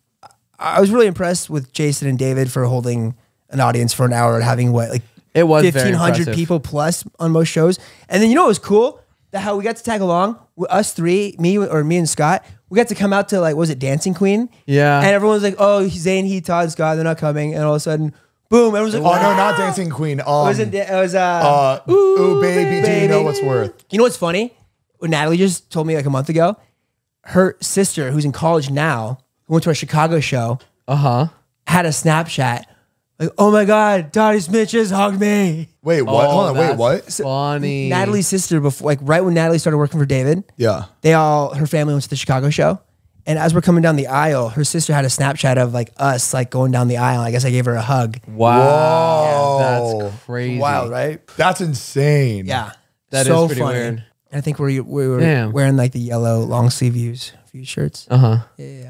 I was really impressed with Jason and David for holding an audience for an hour and having It was very 1,500 impressive. people plus on most shows. And then you know what was cool? That how we got to tag along with us three, me and Scott. We got to come out to like, was it Dancing Queen? Yeah. And everyone was like, oh, Zane, Heath, Todd, Scott, they're not coming. And all of a sudden, boom, everyone's like, Oh, no, "Wow." not Dancing Queen. It was Ooh, baby, do you know what's worth? You know what's funny? What Natalie just told me like a month ago, her sister, who's in college now, who went to a Chicago show, had a Snapchat. Like, oh my God, Dottie Smith just hugged me. Wait, what? Hold on, wait, that's what? Funny. Natalie's sister, before, like right when Natalie started working for David, Yeah. her family went to the Chicago show. And as we're coming down the aisle, her sister had a Snapchat of like us like going down the aisle. I guess I gave her a hug. Wow. Whoa. That's crazy. Wild, right? That's insane. Yeah. That so is pretty funny. weird. And I think we were Damn. wearing like the yellow long sleeve shirts. I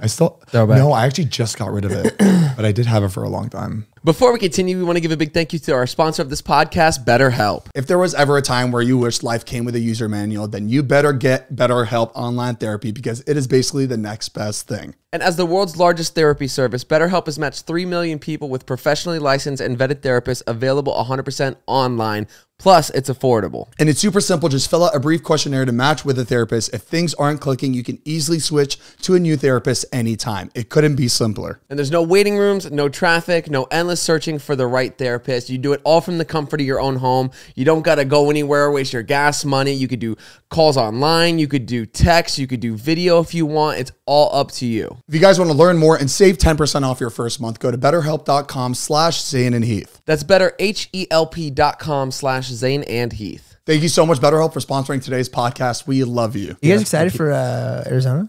still, Throwback. no, I actually just got rid of it, but I did have it for a long time. Before we continue, we want to give a big thank you to our sponsor of this podcast, BetterHelp. If there was ever a time where you wish life came with a user manual, then you better get BetterHelp online therapy because it is basically the next best thing. And as the world's largest therapy service, BetterHelp has matched 3 million people with professionally licensed and vetted therapists available 100% online. Plus, it's affordable. And it's super simple. Just fill out a brief questionnaire to match with a therapist. If things aren't clicking, you can easily switch to a new therapist anytime. It couldn't be simpler. And there's no waiting rooms, no traffic, no endless searching for the right therapist. You do it all from the comfort of your own home. You don't got to go anywhere, waste your gas money. You could do calls online. You could do text. You could do video if you want. It's all up to you. If you guys want to learn more and save 10% off your first month, go to betterhelp.com/Zane and Heath. That's betterhelp.com/Zane and Heath. Thank you so much, BetterHelp, for sponsoring today's podcast. We love you. You guys excited for Arizona?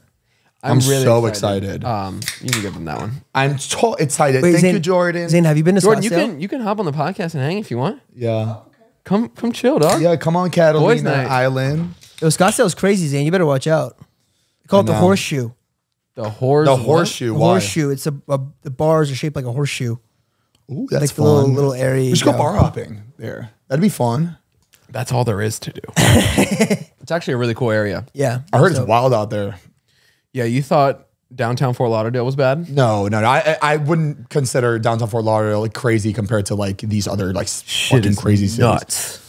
I'm so excited. You can give them that one. I'm so excited. Wait, Thank Zane, you, Jordan. Zane, have you been to Jordan, Scottsdale? you can hop on the podcast and hang if you want. Yeah. Come chill, dog. Yeah, come on, Boys' Catalina night. Island. Yo, Scottsdale's crazy, Zane. You better watch out. They call it the know. horseshoe. The horse. The horseshoe. The Why? horseshoe. It's the bars are shaped like a horseshoe. Ooh, that's Like the fun. little area. We should go bar hopping there. That'd be fun. That's all there is to do. It's actually a really cool area. Yeah. I heard So- it's wild out there. Yeah, you thought downtown Fort Lauderdale was bad? No. I wouldn't consider downtown Fort Lauderdale like crazy compared to like these other like fucking crazy cities.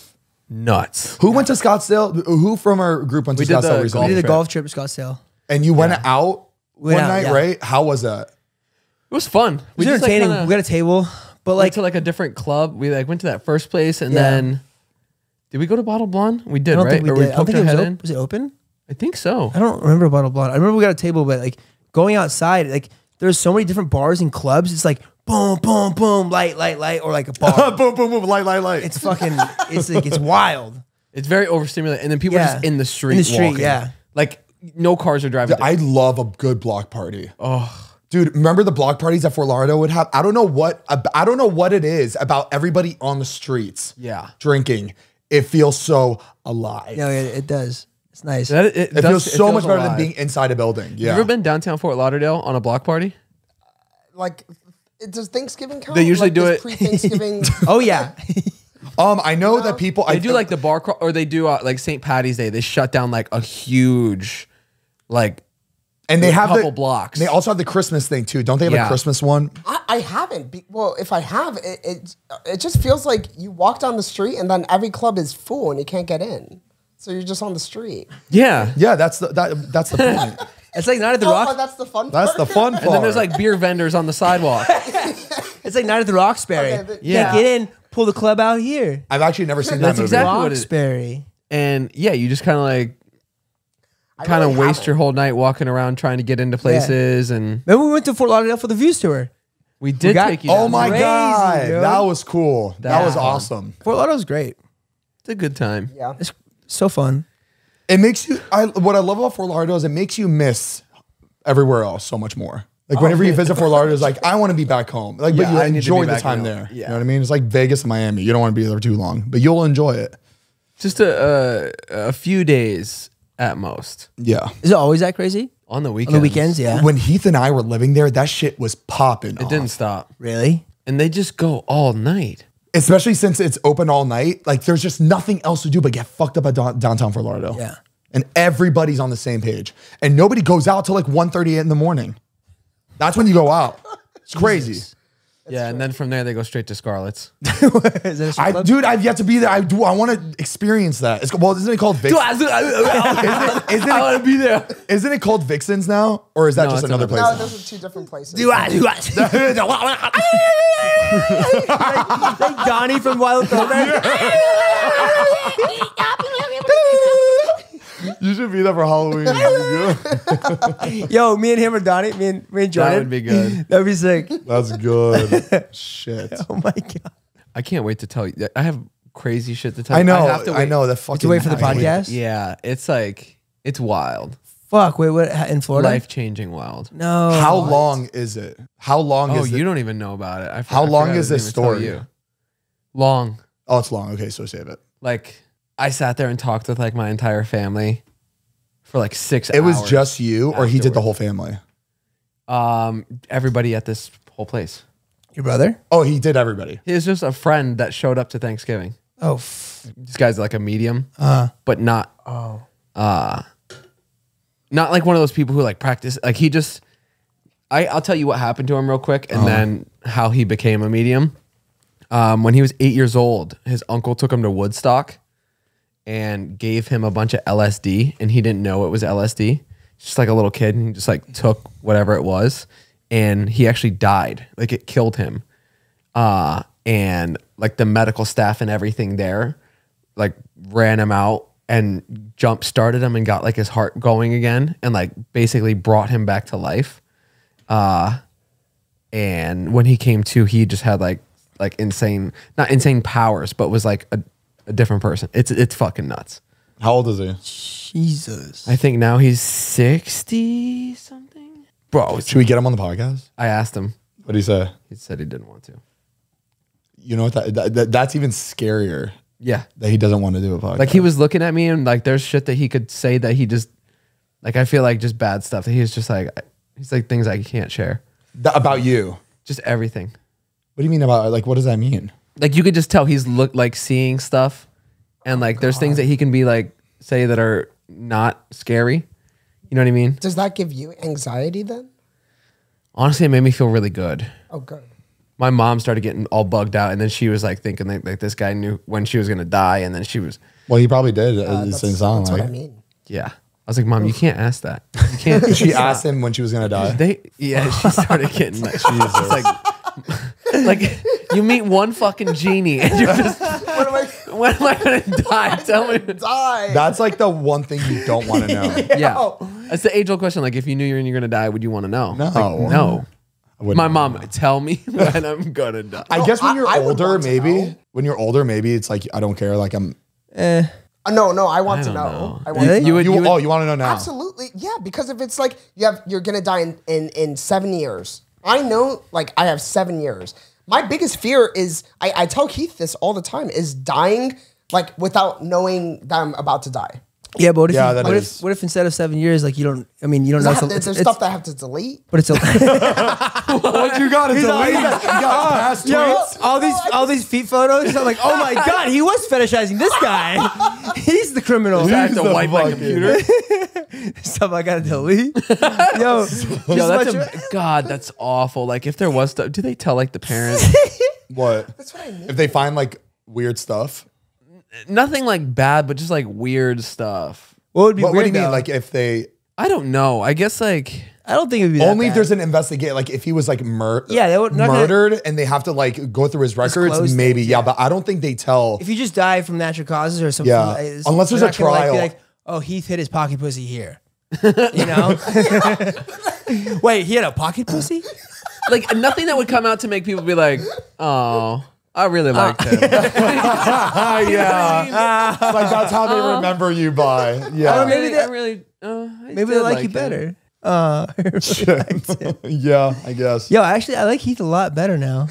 Nuts. Who went to Scottsdale? Who from our group went to We did the Scottsdale We recently? did a trip. golf trip to Scottsdale. And you went out Went one out, night, yeah. right? How was that? It was fun. It was entertaining. We got a table, but like like to like a different club. We like went to that first place and Yeah. then did we go to Bottle Blonde? We did, I don't right? think we Or did. I don't poked think our it was, head in? was it open? I think so. I don't remember Bottle Blonde. I remember we got a table, but like going outside, like there's so many different bars and clubs. It's like boom, boom, boom, light, or like a bar. Boom, boom, boom, light. It's fucking. It's like it's wild. It's very overstimulating. And then people are Yeah. just in the street. In the street, walking. yeah. Like no cars are driving. I love a good block party. Oh, dude, remember the block parties that Fort Lauderdale would have? I don't know what it is about everybody on the streets. Yeah. Drinking. It feels so alive. No, it does. It's nice. It feels so much better than being inside a building. Yeah. You ever been downtown Fort Lauderdale on a block party? Like, does Thanksgiving count? They usually Like, do does it- pre-Thanksgiving. Oh yeah. I know that people. They do like the bar crawl, or they do like St. Patty's Day. They shut down like a huge, like, and they have couple the blocks. They also have the Christmas thing too. Don't they have Yeah. a Christmas one? I haven't. Well, if I have, it just feels like you walk down the street and then every club is full and you can't get in. So you're just on the street. yeah. Yeah, that's the point. It's like not at the Oh, Rock. that's the fun That's part. the fun part. And then there's like beer vendors on the sidewalk. It's like Night at the Roxbury. Okay, yeah. Can't get in. Pull the club out here. I've actually never seen that That's movie. exactly what it is. Roxbury. And yeah, you just kind of like really waste haven't. your whole night walking around trying to get into places, and Remember we went to Fort Lauderdale for the Views tour. we did got- take you. Oh down. my Crazy, god, bro. that was cool. That was That one. awesome. Fort Lauderdale's great. It's a good time. Yeah. It's so fun. It makes you. What I love about Fort Lauderdale is it makes you miss everywhere else so much more. Like whenever you visit Fort Lauderdale, it's like I want to be back home. Like, Yeah, but you I need to enjoy be the back time home. there. Yeah. You know what I mean? It's like Vegas and Miami. You don't want to be there too long, but you'll enjoy it. Just a few days at most Yeah. Is it always that crazy? on the On weekends. the weekends, yeah. When Heath and I were living there, that shit was popping. It didn't stop, Really? and they just go all night. Especially since it's open all night. Like there's just nothing else to do but get fucked up at downtown Fort Lauderdale. Yeah. And everybody's on the same page. And nobody goes out till like 1:38 in the morning. That's when you go out. It's crazy. Yeah, and then from there they go straight to Scarlett's. Is that a strip club? Dude, I've yet to be there. I want to experience that. Isn't it called Vixens? I want to be there. Isn't it called Vixens now? Or is that No, just it's another another place? No, those are two different places. Like Donnie from Wild Thornberry. You should be there for Halloween. Yo, me and him or Donnie, me and Jordan. That would be good. That'd be sick. That's good. Shit. Oh my god. I can't wait to tell you. I have crazy shit to tell you. I know. have to I wait. know. The fucking. To wait for the I- podcast? Yeah, it's like it's wild, Fuck. Wait, what? In Florida? life changing wild. No. How long is it? How long Oh, is it? you don't even know about it. How long forgot is I this didn't even tell story? you. Long. Oh, it's long. Okay, so save it. Like I sat there and talked with like my entire family for like 6 hours. It was just you, or he did the afterwards. whole family? Everybody at this whole place. Your brother? Oh, he did everybody. He was just a friend that showed up to Thanksgiving. Oh. This guy's like a medium, but not not like one of those people who like practice. Like he just, I'll tell you what happened to him real quick, and then how he became a medium. When he was 8 years old, his uncle took him to Woodstock and gave him a bunch of LSD, and he didn't know it was LSD. Just like a little kid, and he just like took whatever it was, and he actually died. Like it killed him. And like the medical staff and everything there, like ran him out and jump started him and got like his heart going again, and like basically brought him back to life. And when he came to, he just had like insane, not insane powers, but was like a different person. It's fucking nuts. How old is he? Jesus. I think now he's 60 something. Bro, Should we get him on the podcast? I asked him. What did he say? He said he didn't want to. You know what? That's even scarier Yeah. that he doesn't want to do a podcast. Like he was looking at me and like there's shit that he could say that he just like, I feel like just bad stuff that he was just like, he's like things I can't share. About you. Just everything. What do you mean about, like, what does that mean? Like you could just tell he's like seeing stuff, and like there's things that he can be like say that are not scary. You know what I mean? Does that give you anxiety then? Honestly, it made me feel really good. Oh, good. My mom started getting all bugged out, and then she was like thinking like this guy knew when she was gonna die, and then she was, Well, he probably did. It That's, doesn't sound that's like what I mean. yeah. I was like, Mom, you can't ask that. You can't. She asked him when she was going to die. She started getting like, she's like you meet one fucking genie, and you're just, when am I gonna die? Tell me. Die. That's like the one thing you don't want to know. Yeah, that's the age-old question. Like, if you knew you're gonna die, would you want to know? No. Like, no. I wouldn't My want mom, tell me when I'm gonna die. I guess when you're I would older, want to maybe. know. When you're older, maybe it's like, I don't care. Like, I'm. No, I want I to don't know. know. I want Really? to know. You would- You want to know now? Absolutely. Yeah, because if it's like you're gonna die in 7 years. I know, like, I have 7 years. My biggest fear is I tell Heath this all the time, is dying like without knowing that I'm about to die. Yeah, but what if, Yeah, you- that what, is. if what if instead of 7 years, like you don't? I mean, you don't know. There's stuff that I have to delete. but it's a What you got to delete? You got past tweets? all these feet photos. I'm like, oh my god, he was fetishizing this guy. He's the criminal. I have to the wipe my fucking- computer. Stuff I gotta delete. Yo, Yo, God, that's awful. Like, if there was stuff, do they tell like the parents? What? That's what I mean. If they find like weird stuff? Nothing like bad, but just like weird stuff. what would be What weird do you mean? though? Like if they. I don't know. I guess like I don't think it would be that Only if bad. there's an investigate, like if he was like Yeah, they would not gonna- murdered and they have to like go through his records, Disclose maybe. things, Yeah, yeah. but I don't think they tell. If you just die from natural causes or something, Yeah. Unless there's they're a not gonna, like, be trial. like, oh, Heath hit his pocket pussy here. You know? Wait, he had a pocket pussy? like nothing that would come out to make people be like, oh, I really liked him. Yeah. Like that's how they remember you by. Yeah. Maybe they like you better. Yeah, I guess. Yo, actually, I like Heath a lot better now.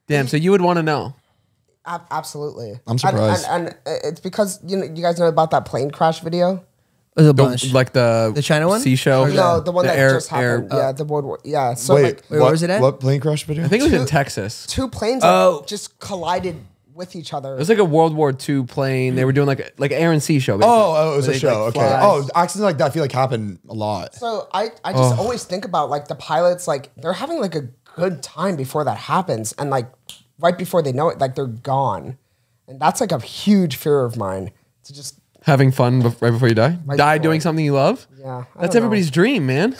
Damn, so you would want to know. Absolutely. I'm surprised. And it's because you guys know about that plane crash video. There's a bunch. Like the China one? sea show. No, the one that air, just happened. Yeah, the World War. Yeah. So Wait, like where was it at? What plane crash video? I think it was in Texas. two planes Oh. just collided with each other. It was like a World War II plane. They were doing like air and sea show. Basically. Oh, it was Where a they, show. like, Okay. fly. Oh, accidents like that I feel like happen a lot. So I just always think about like the pilots, like they're having like a good time before that happens, and like right before they know it, like they're gone, and that's like a huge fear of mine to just. Having fun right before you die. Right Die before. doing something you love. Yeah, I That's don't know. everybody's dream, man.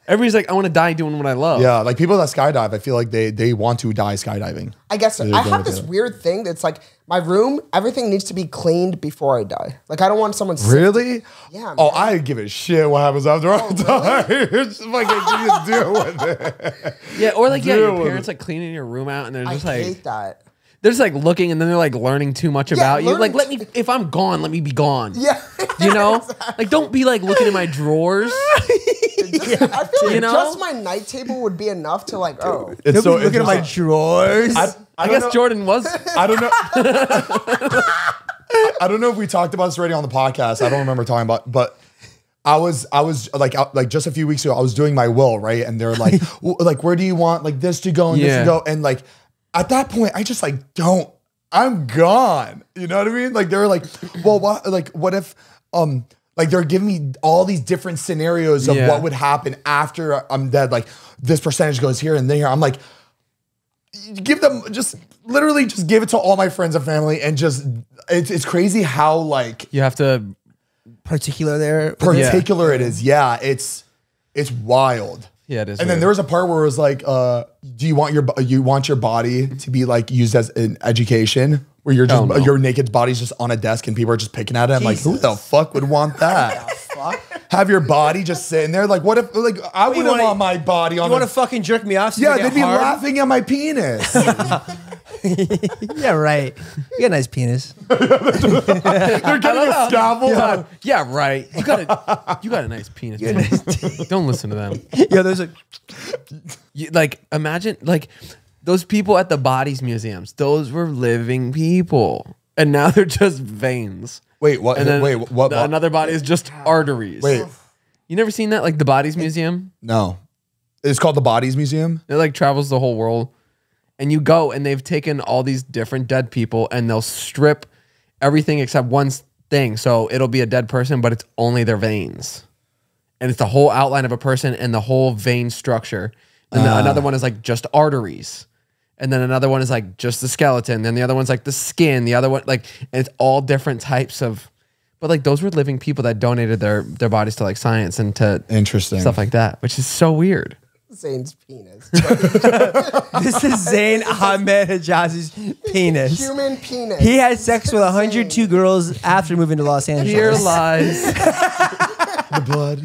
Everybody's like, I want to die doing what I love. Yeah, like people that skydive, I feel like they want to die skydiving. I guess so. They're I going have with this it. weird thing that's like my room, everything needs to be cleaned before I die. Like I don't want someone sick. Really? Yeah, Oh, man. I give a shit what happens after I die. It's just like you just deal with it. Yeah, or like Deal your with parents like cleaning your room out and they're I just like hate that. they're just like looking and then they're like learning too much about you. Like learning let me if I'm gone, let me be gone. Yeah. You know? Like don't be like looking in my drawers. I feel like You know? just my night table would be enough to like, oh. It's so Looking at my interesting. drawers. I guess Jordan was I don't know. I don't know if we talked about this already on the podcast. I don't remember talking about, but I was like just a few weeks ago, I was doing my will, right? And they're like, like, where do you want like this to go and this Yeah. to go? And like at that point, I just like don't. I'm gone. You know what I mean? Like they're like, well, what if like they're giving me all these different scenarios of Yeah. what would happen after I'm dead. Like this percentage goes here and there. I'm like, give them literally just give it to all my friends and family and just it's crazy how like you have to Particular there. particular it is. Yeah, it's wild. Yeah, it is. And then weird. there was a part where it was like, do you want your body to be like used as an education where you're just Oh, no. your naked body's just on a desk and people are just picking at it? I'm like, who the fuck would want that? Have your body just sitting there? Like, what if like I wouldn't wanna- want my body on You want a to fucking jerk me off? So yeah, you they'd get be hard? laughing at my penis. Yeah, right. You got a nice penis. They're getting a scaffold. yeah, right. You got a nice penis. dude. Don't listen to them. Yeah, there's a. Like imagine like those people at the bodies museums. Those were living people, and now they're just veins. Wait, what? And then Wait, what? Another body is just arteries. Wait, you never seen that? Like the bodies museum. no. It's called the Bodies Museum. It like travels the whole world, and you go and they've taken all these different dead people and they'll strip everything except one thing. So it'll be a dead person, but it's only their veins, and it's the whole outline of a person and the whole vein structure. And then another one is like just arteries, and then another one is like just the skeleton. Then the other one's like the skin. The other one and it's all different types of. But like those were living people that donated their bodies to like science and to Interesting. stuff like that, which is so weird. Zane's penis. This is Zane Ahmed Hijazi's penis. Human penis. He had sex with 102 girls after moving to Los Angeles. Here lies. The blood.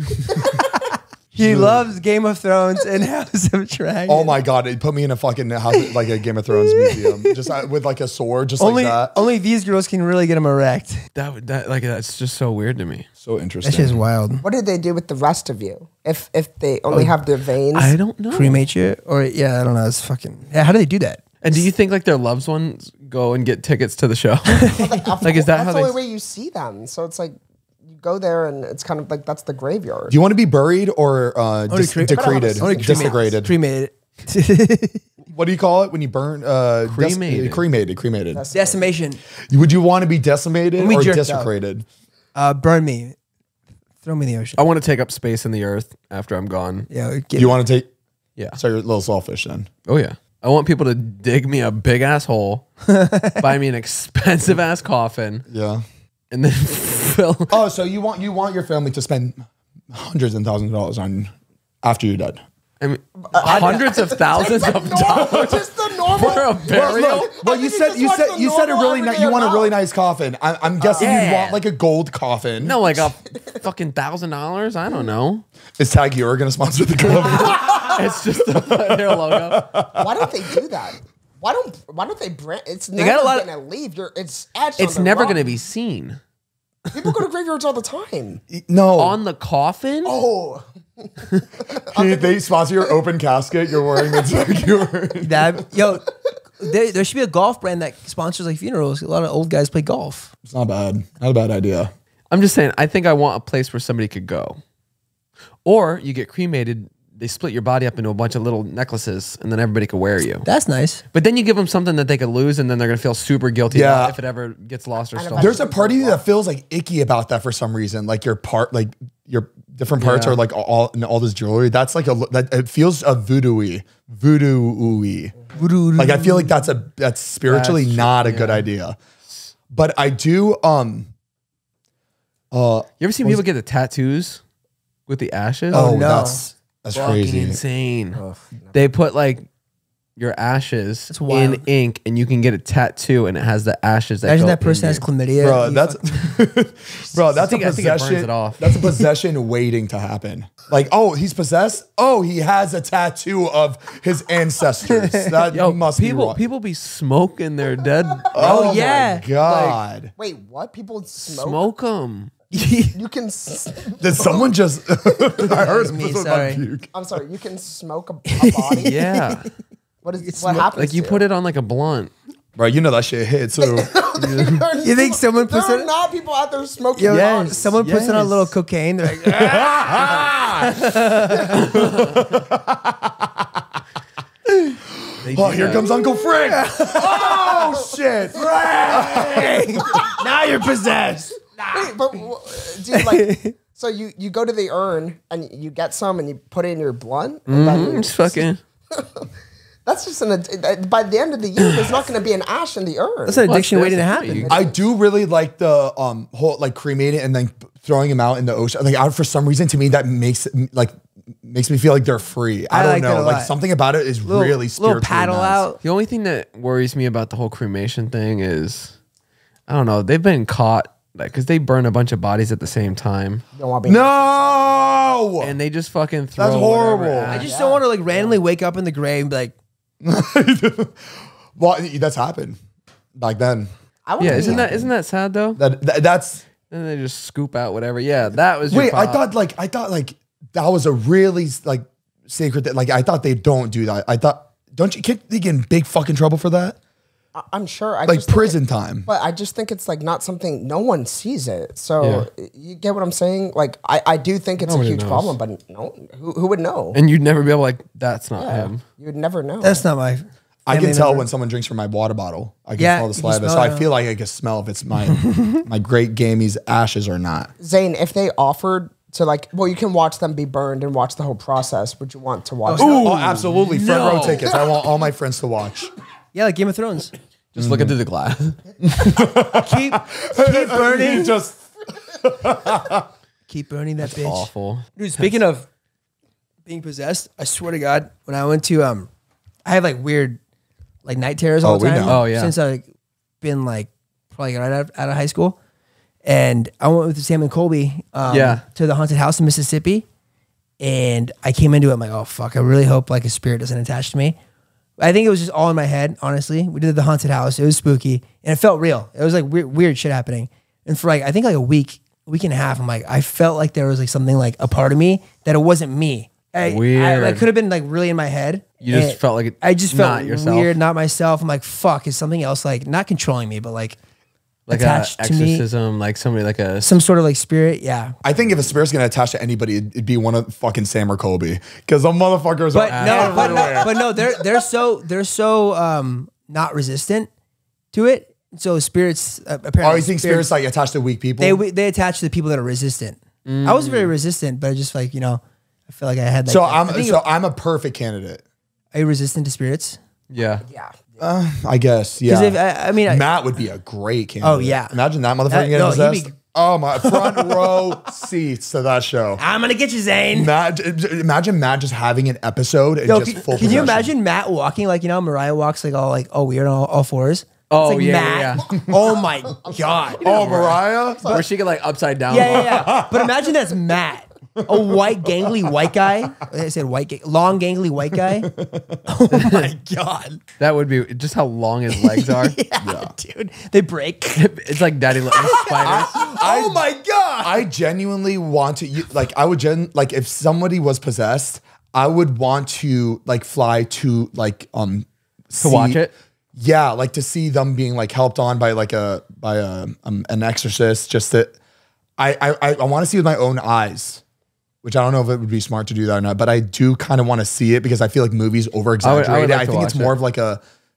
He loves Game of Thrones and House of Dragons. Oh my god! It put me in a fucking house, like a Game of Thrones museum, just with like a sword, just Only, like that. only these girls can really get him erect. That's just so weird to me. So interesting. That shit's wild. What did they do with the rest of you? If they only have their veins? I don't know. Cremate you? Or, yeah, I don't know. It's fucking. Yeah, how do they do that? And do you think like their loved ones go and get tickets to the show? Like, is that that's how the only they? way you see them. So it's like you go there and it's kind of like that's the graveyard. Do you want to be buried or I decreted? wanna Disintegrated. Cremated. What do you call it when you burn? Cremated. Cremated. Decimation. Would you want to be decimated We or jerked out. desecrated? Burn me. Throw me in the ocean. I want to take up space in the earth after I'm gone. Yeah, Do you want to take? Yeah. So you're a little selfish then. Oh yeah. I want people to dig me a big ass hole, buy me an expensive ass coffin, Yeah. and then Phil. Oh, so you want your family to spend hundreds and thousands of dollars on after you're dead? I mean, hundreds of thousands of dollars Just the normal. for a burial. Well, you said you said a really you want a really nice coffin. I'm guessing you'd want like a gold coffin. No, like a fucking $1,000. I don't know. Is Tag Heuer going to sponsor the coffin? It's just their logo. Why don't they do that? Why don't they brand? It's got never a lot of- gonna leave. It's etched It's on the never rock. going to be seen People go to graveyards all the time. No. on the coffin. Oh, They sponsor your open casket. You're wearing the Tag Heuer. There should be a golf brand that sponsors like funerals. A lot of old guys play golf. It's not bad. Not a bad idea. I'm just saying. I think I want a place where somebody could go, or you get cremated. They split your body up into a bunch of little necklaces, and then everybody could wear you. That's nice. But then you give them something that they could lose, and then they're gonna feel super guilty Yeah. about it if it ever gets lost or stolen. There's a part of you that feels like icky about that for some reason. Like your different parts Yeah. are like all this jewelry. That's like it feels a voodoo-y. Like I feel like that's spiritually That's true, not a good idea. But I do You ever seen people get the tattoos with the ashes? oh no. that's fucking crazy. insane. They put like your ashes That's wild. in ink, and you can get a tattoo, and it has the ashes. That Imagine go that person in has you. chlamydia. Bro, You that's I think it burns possession. it off. That's a possession waiting to happen. Like, oh, he's possessed. Oh, he has a tattoo of his ancestors. That Yo, must be people wrong. people be smoking their dead. Oh yeah. my god! wait, what? People smoke? Smoke them. You can. Did someone just? I heard me, someone sorry. puke. I'm sorry. You can smoke a body. Yeah, What happens? like you put it on like a blunt. Bro, you know that shit hit too. You think someone puts There it- are not people out there smoking Yo, bodies. someone puts it on a little cocaine. They're like, Oh, here comes Uncle Frank. Oh shit! now you're possessed. Wait, but do you like? So you go to the urn and you get some and you put it in your blunt. And then Just fucking. that's just by the end of the year, there's not going to be an ash in the urn. That's an addiction Well, waiting to that's- happen. I do really like the whole like cremating and then throwing him out in the ocean. Like for some reason, to me, that makes me feel like they're free. I I don't like that know. a Like lot. something about it is really spiritually little paddle nice. out. The only thing that worries me about the whole cremation thing is, I don't know. They've been caught because they burn a bunch of bodies at the same time, You don't want to be No, and they just fucking throw. That's horrible. whatever I ash. just don't want to like randomly wake up in the grave and be like, well, that's happened back then. I wanna Yeah, be- isn't that sad though? That's And they just scoop out whatever. Yeah, that was. Your wait. I pop. thought like that was a really like sacred thing. Like I thought they don't do that. I thought can't they get in big fucking trouble for that? I'm sure. I Like just think prison time. But I just think it's like not something no one sees it. So you get what I'm saying? Like I do think it's Nobody a huge knows. problem, but no, who would know? And you'd never be able like that's not Yeah, him. you would never know. that's not my. I can family tell member. when someone drinks from my water bottle. I can Yeah, smell the you can saliva. smell So it. I feel like I can smell if it's my my great gamey's ashes or not. Zane, if they offered to like, well, you can watch them be burned and watch the whole process. Would you want to watch? that? Oh, absolutely. Front row no. tickets. I want all my friends to watch. Yeah, like Game of Thrones. Just looking through the glass. keep burning. Just Keep burning that bitch. Awful. Dude, speaking of being possessed, I swear to God, when I went to I have like weird like night terrors all Oh, the we time. know. Oh, yeah. Since I've been like probably right out of high school. And I went with Sam and Colby to the haunted house in Mississippi. And I came into it, I'm like, oh fuck, I really hope like a spirit doesn't attach to me. I think it was just all in my head, honestly. We did the haunted house. It was spooky. And it felt real. It was like weird shit happening. And for like, I think like a week and a half, I'm like, I felt like there was like something like a part of me that it wasn't me. Weird. I could have been like really in my head. You just And felt like I just felt not yourself. weird, not myself. I'm like, fuck, is something else like not controlling me, but like Like a attached to me. exorcism, like somebody like a. Some sort of like spirit. Yeah. I think if a spirit's gonna attach to anybody, it'd be one of fucking Sam or Colby. Because the motherfuckers But are no, everywhere. they're so not resistant to it. So spirits apparently. Oh, you think spirits like attached to weak people? they attach to the people that are resistant. I was very resistant, but I just like I feel like I had. Like, so I think I'm a perfect candidate. are you resistant to spirits? Yeah. Yeah. I guess. Yeah. Because if I mean, Matt would be a great candidate. Oh, yeah. Imagine that motherfucker getting possessed. Oh my, front row seats to that show. I'm gonna get you, Zane. Imagine Matt just having an episode and just full Can you possession. imagine Matt walking like, you know, Mariah walks like all weird on all fours? Oh, It's like yeah, Matt. Oh my God. Oh, Mariah? Where she get like upside down. Yeah. But imagine that's Matt. A white, gangly white guy. I said long, gangly white guy. Oh my God. That would be just how long his legs are. Yeah, dude. They break. It's like daddy spiders. Oh my God. I genuinely want to, like, like, if somebody was possessed, I would want to, like, fly to, like, To watch it. Yeah, like to see them being like helped on by like an exorcist. Just that I want to see with my own eyes, which I don't know if it would be smart to do that or not. But I do kind of want to see it because I feel like movies over exaggerate it. I think it's more of like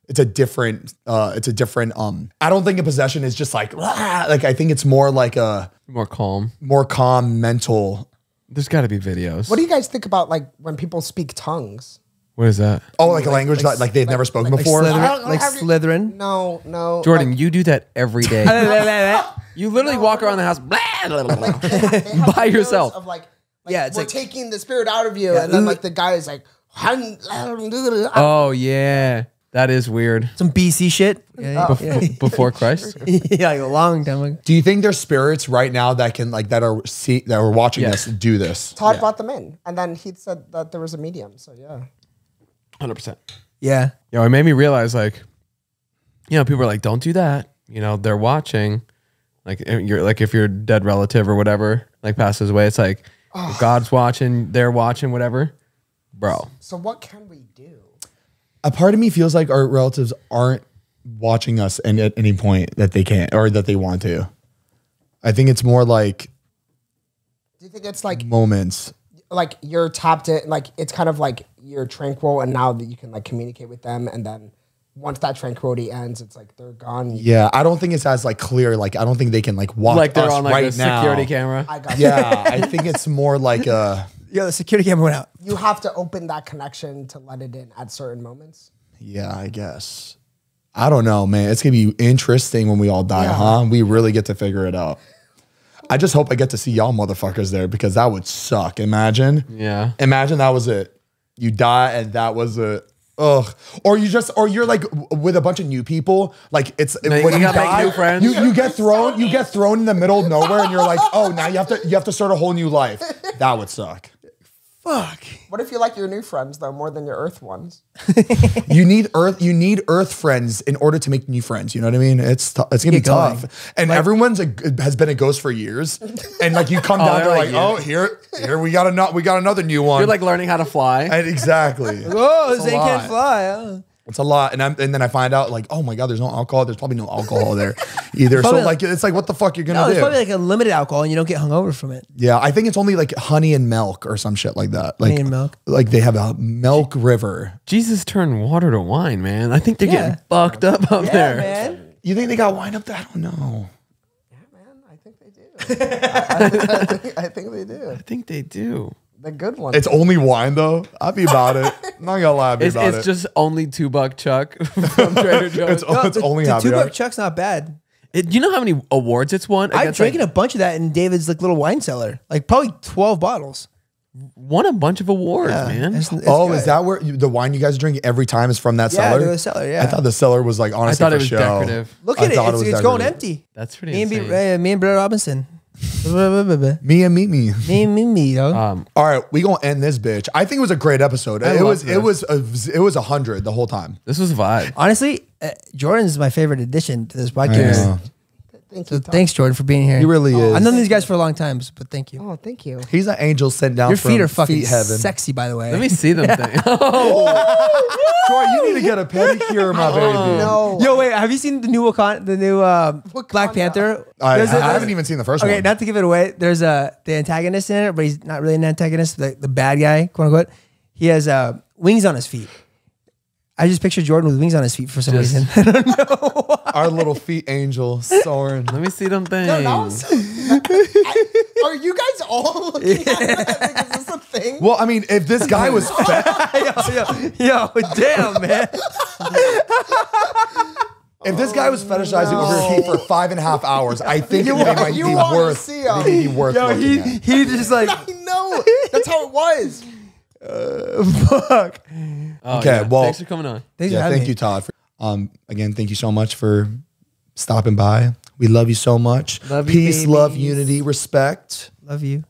it's a different. I don't think a possession is just like I think it's more like a More calm. mental. There's got to be videos. What do you guys think about like when people speak tongues? What is that? Oh, like a language that like they've never spoken before. Slytherin. No. Jordan, like, you do that every day. You literally walk around the house they have by videos yourself. Of like Yeah, it's we're like- taking the spirit out of you, and then like the guy is like, Oh yeah, that is weird. Some BC shit. Yeah, Before Christ. yeah, like a long time ago. Do you think there's spirits right now that can like that are watching Yes. us do this? Todd brought them in, and then he said that there was a medium. So yeah. 100%. Yeah. Yo, it made me realize, like, you know, people are like, don't do that. You know, they're watching. Like, you're like, if your dead relative or whatever like passes away, it's like God's watching, they're watching, whatever, bro. So what can we do? A part of me feels like our relatives aren't watching us and at any point that they can't or that they want to. I think it's more like Do you think it's like moments. like you're tapped in, like it's kind of like you're tranquil, and now that you can like communicate with them, and then once that tranquility ends, it's like they're gone. Yeah, I don't think it's as like clear. Like I don't think they can like watch Like they're us on like right a now. security camera. I got Yeah, I think it's more like Yeah, the security camera went out. You have to open that connection to let it in at certain moments. yeah, I guess. I don't know, man. It's gonna be interesting when we all die, huh? We really get to figure it out. I just hope I get to see y'all motherfuckers there because that would suck. Imagine. Yeah. Imagine that was it. You die and that was it. Ugh. Or you're like with a bunch of new people. Like it's you when you gotta make die, new friends. you get thrown in the middle of nowhere and you're like, oh, now you have to start a whole new life. That would suck. Fuck. What if you like your new friends though more than your Earth ones? You need Earth friends in order to make new friends. You know what I mean? It's gonna be Get going. tough. And everyone's has been a ghost for years. And like you come down, they're they're like like, oh, here we got another new one. You're like learning how to fly. And exactly. Oh, It's a Zane can't lot. fly. Oh. It's a lot, and then I find out like, oh my god, there's no alcohol. There's probably no alcohol there either. So Probably like, it's like, what the fuck you're No, gonna it's do? probably like a limited alcohol and you don't get hungover from it. Yeah, I think it's only like honey and milk or some shit like that. Like Honey and milk. Like they have a milk river. Jesus turned water to wine, man. I think they're getting fucked up up there. man. You think they got wine up there? I don't know. Yeah, man, I think they do. I think they do. I think they do. The good ones. It's only wine though. I'd be about it. I'm not gonna lie, I'd be about It's it. just only $2 Chuck from Trader Joe's. It's only the happy $2 hour. Chuck's not bad. You know how many awards it's won? I've Against, drinking like, a bunch of that in David's like little wine cellar. Like probably 12 bottles. won a bunch of awards, Yeah, man. it's Oh, good. is that where the wine you guys are drinking every time is from that Yeah, cellar? the cellar, yeah. I thought the cellar was like honestly I thought for it was show. decorative. Look I at thought it. was It's going decorative. empty. That's pretty Me insane. and Brett Robinson. Me and me. me, dog. All right, we gonna end this bitch. I think it was a great episode. It loved was this. 100 the whole time. This was a vibe. Honestly, Jordan's my favorite addition to this podcast. Yeah. Thank So you. Tom. thanks, Jordan, for being here. He really is. I've known these guys for a long time, but thank you. Oh, thank you. He's an angel sent down Your from feet are fucking feet heaven. sexy, by the way. Let me see them things. Troy, you need to get a pedicure, my baby. No. Yo, wait, have you seen the new Black Panther? I There's haven't even seen the first Okay, one. not to give it away. There's the antagonist in it, but he's not really an antagonist. The bad guy, quote unquote. He has wings on his feet. I just pictured Jordan with wings on his feet for some reason. I don't know. Our little feet angel soaring. Let me see them things. No, that was, are you guys all looking at it? Like, is this a thing? Well, I mean, if this guy was fat, yo, damn, man. If this guy was fetishizing over Heath for 5.5 hours, I think it might be You wanna worth. see him. It'd be worth Yo, looking at. he just like I know. That's how it was. fuck. Oh, Okay, well- thanks for coming on. Thanks for Yeah, having thank me. you, Todd. Again, thank you so much for stopping by. We love you so much. Love you, Peace, love, babies. unity, respect. Love you.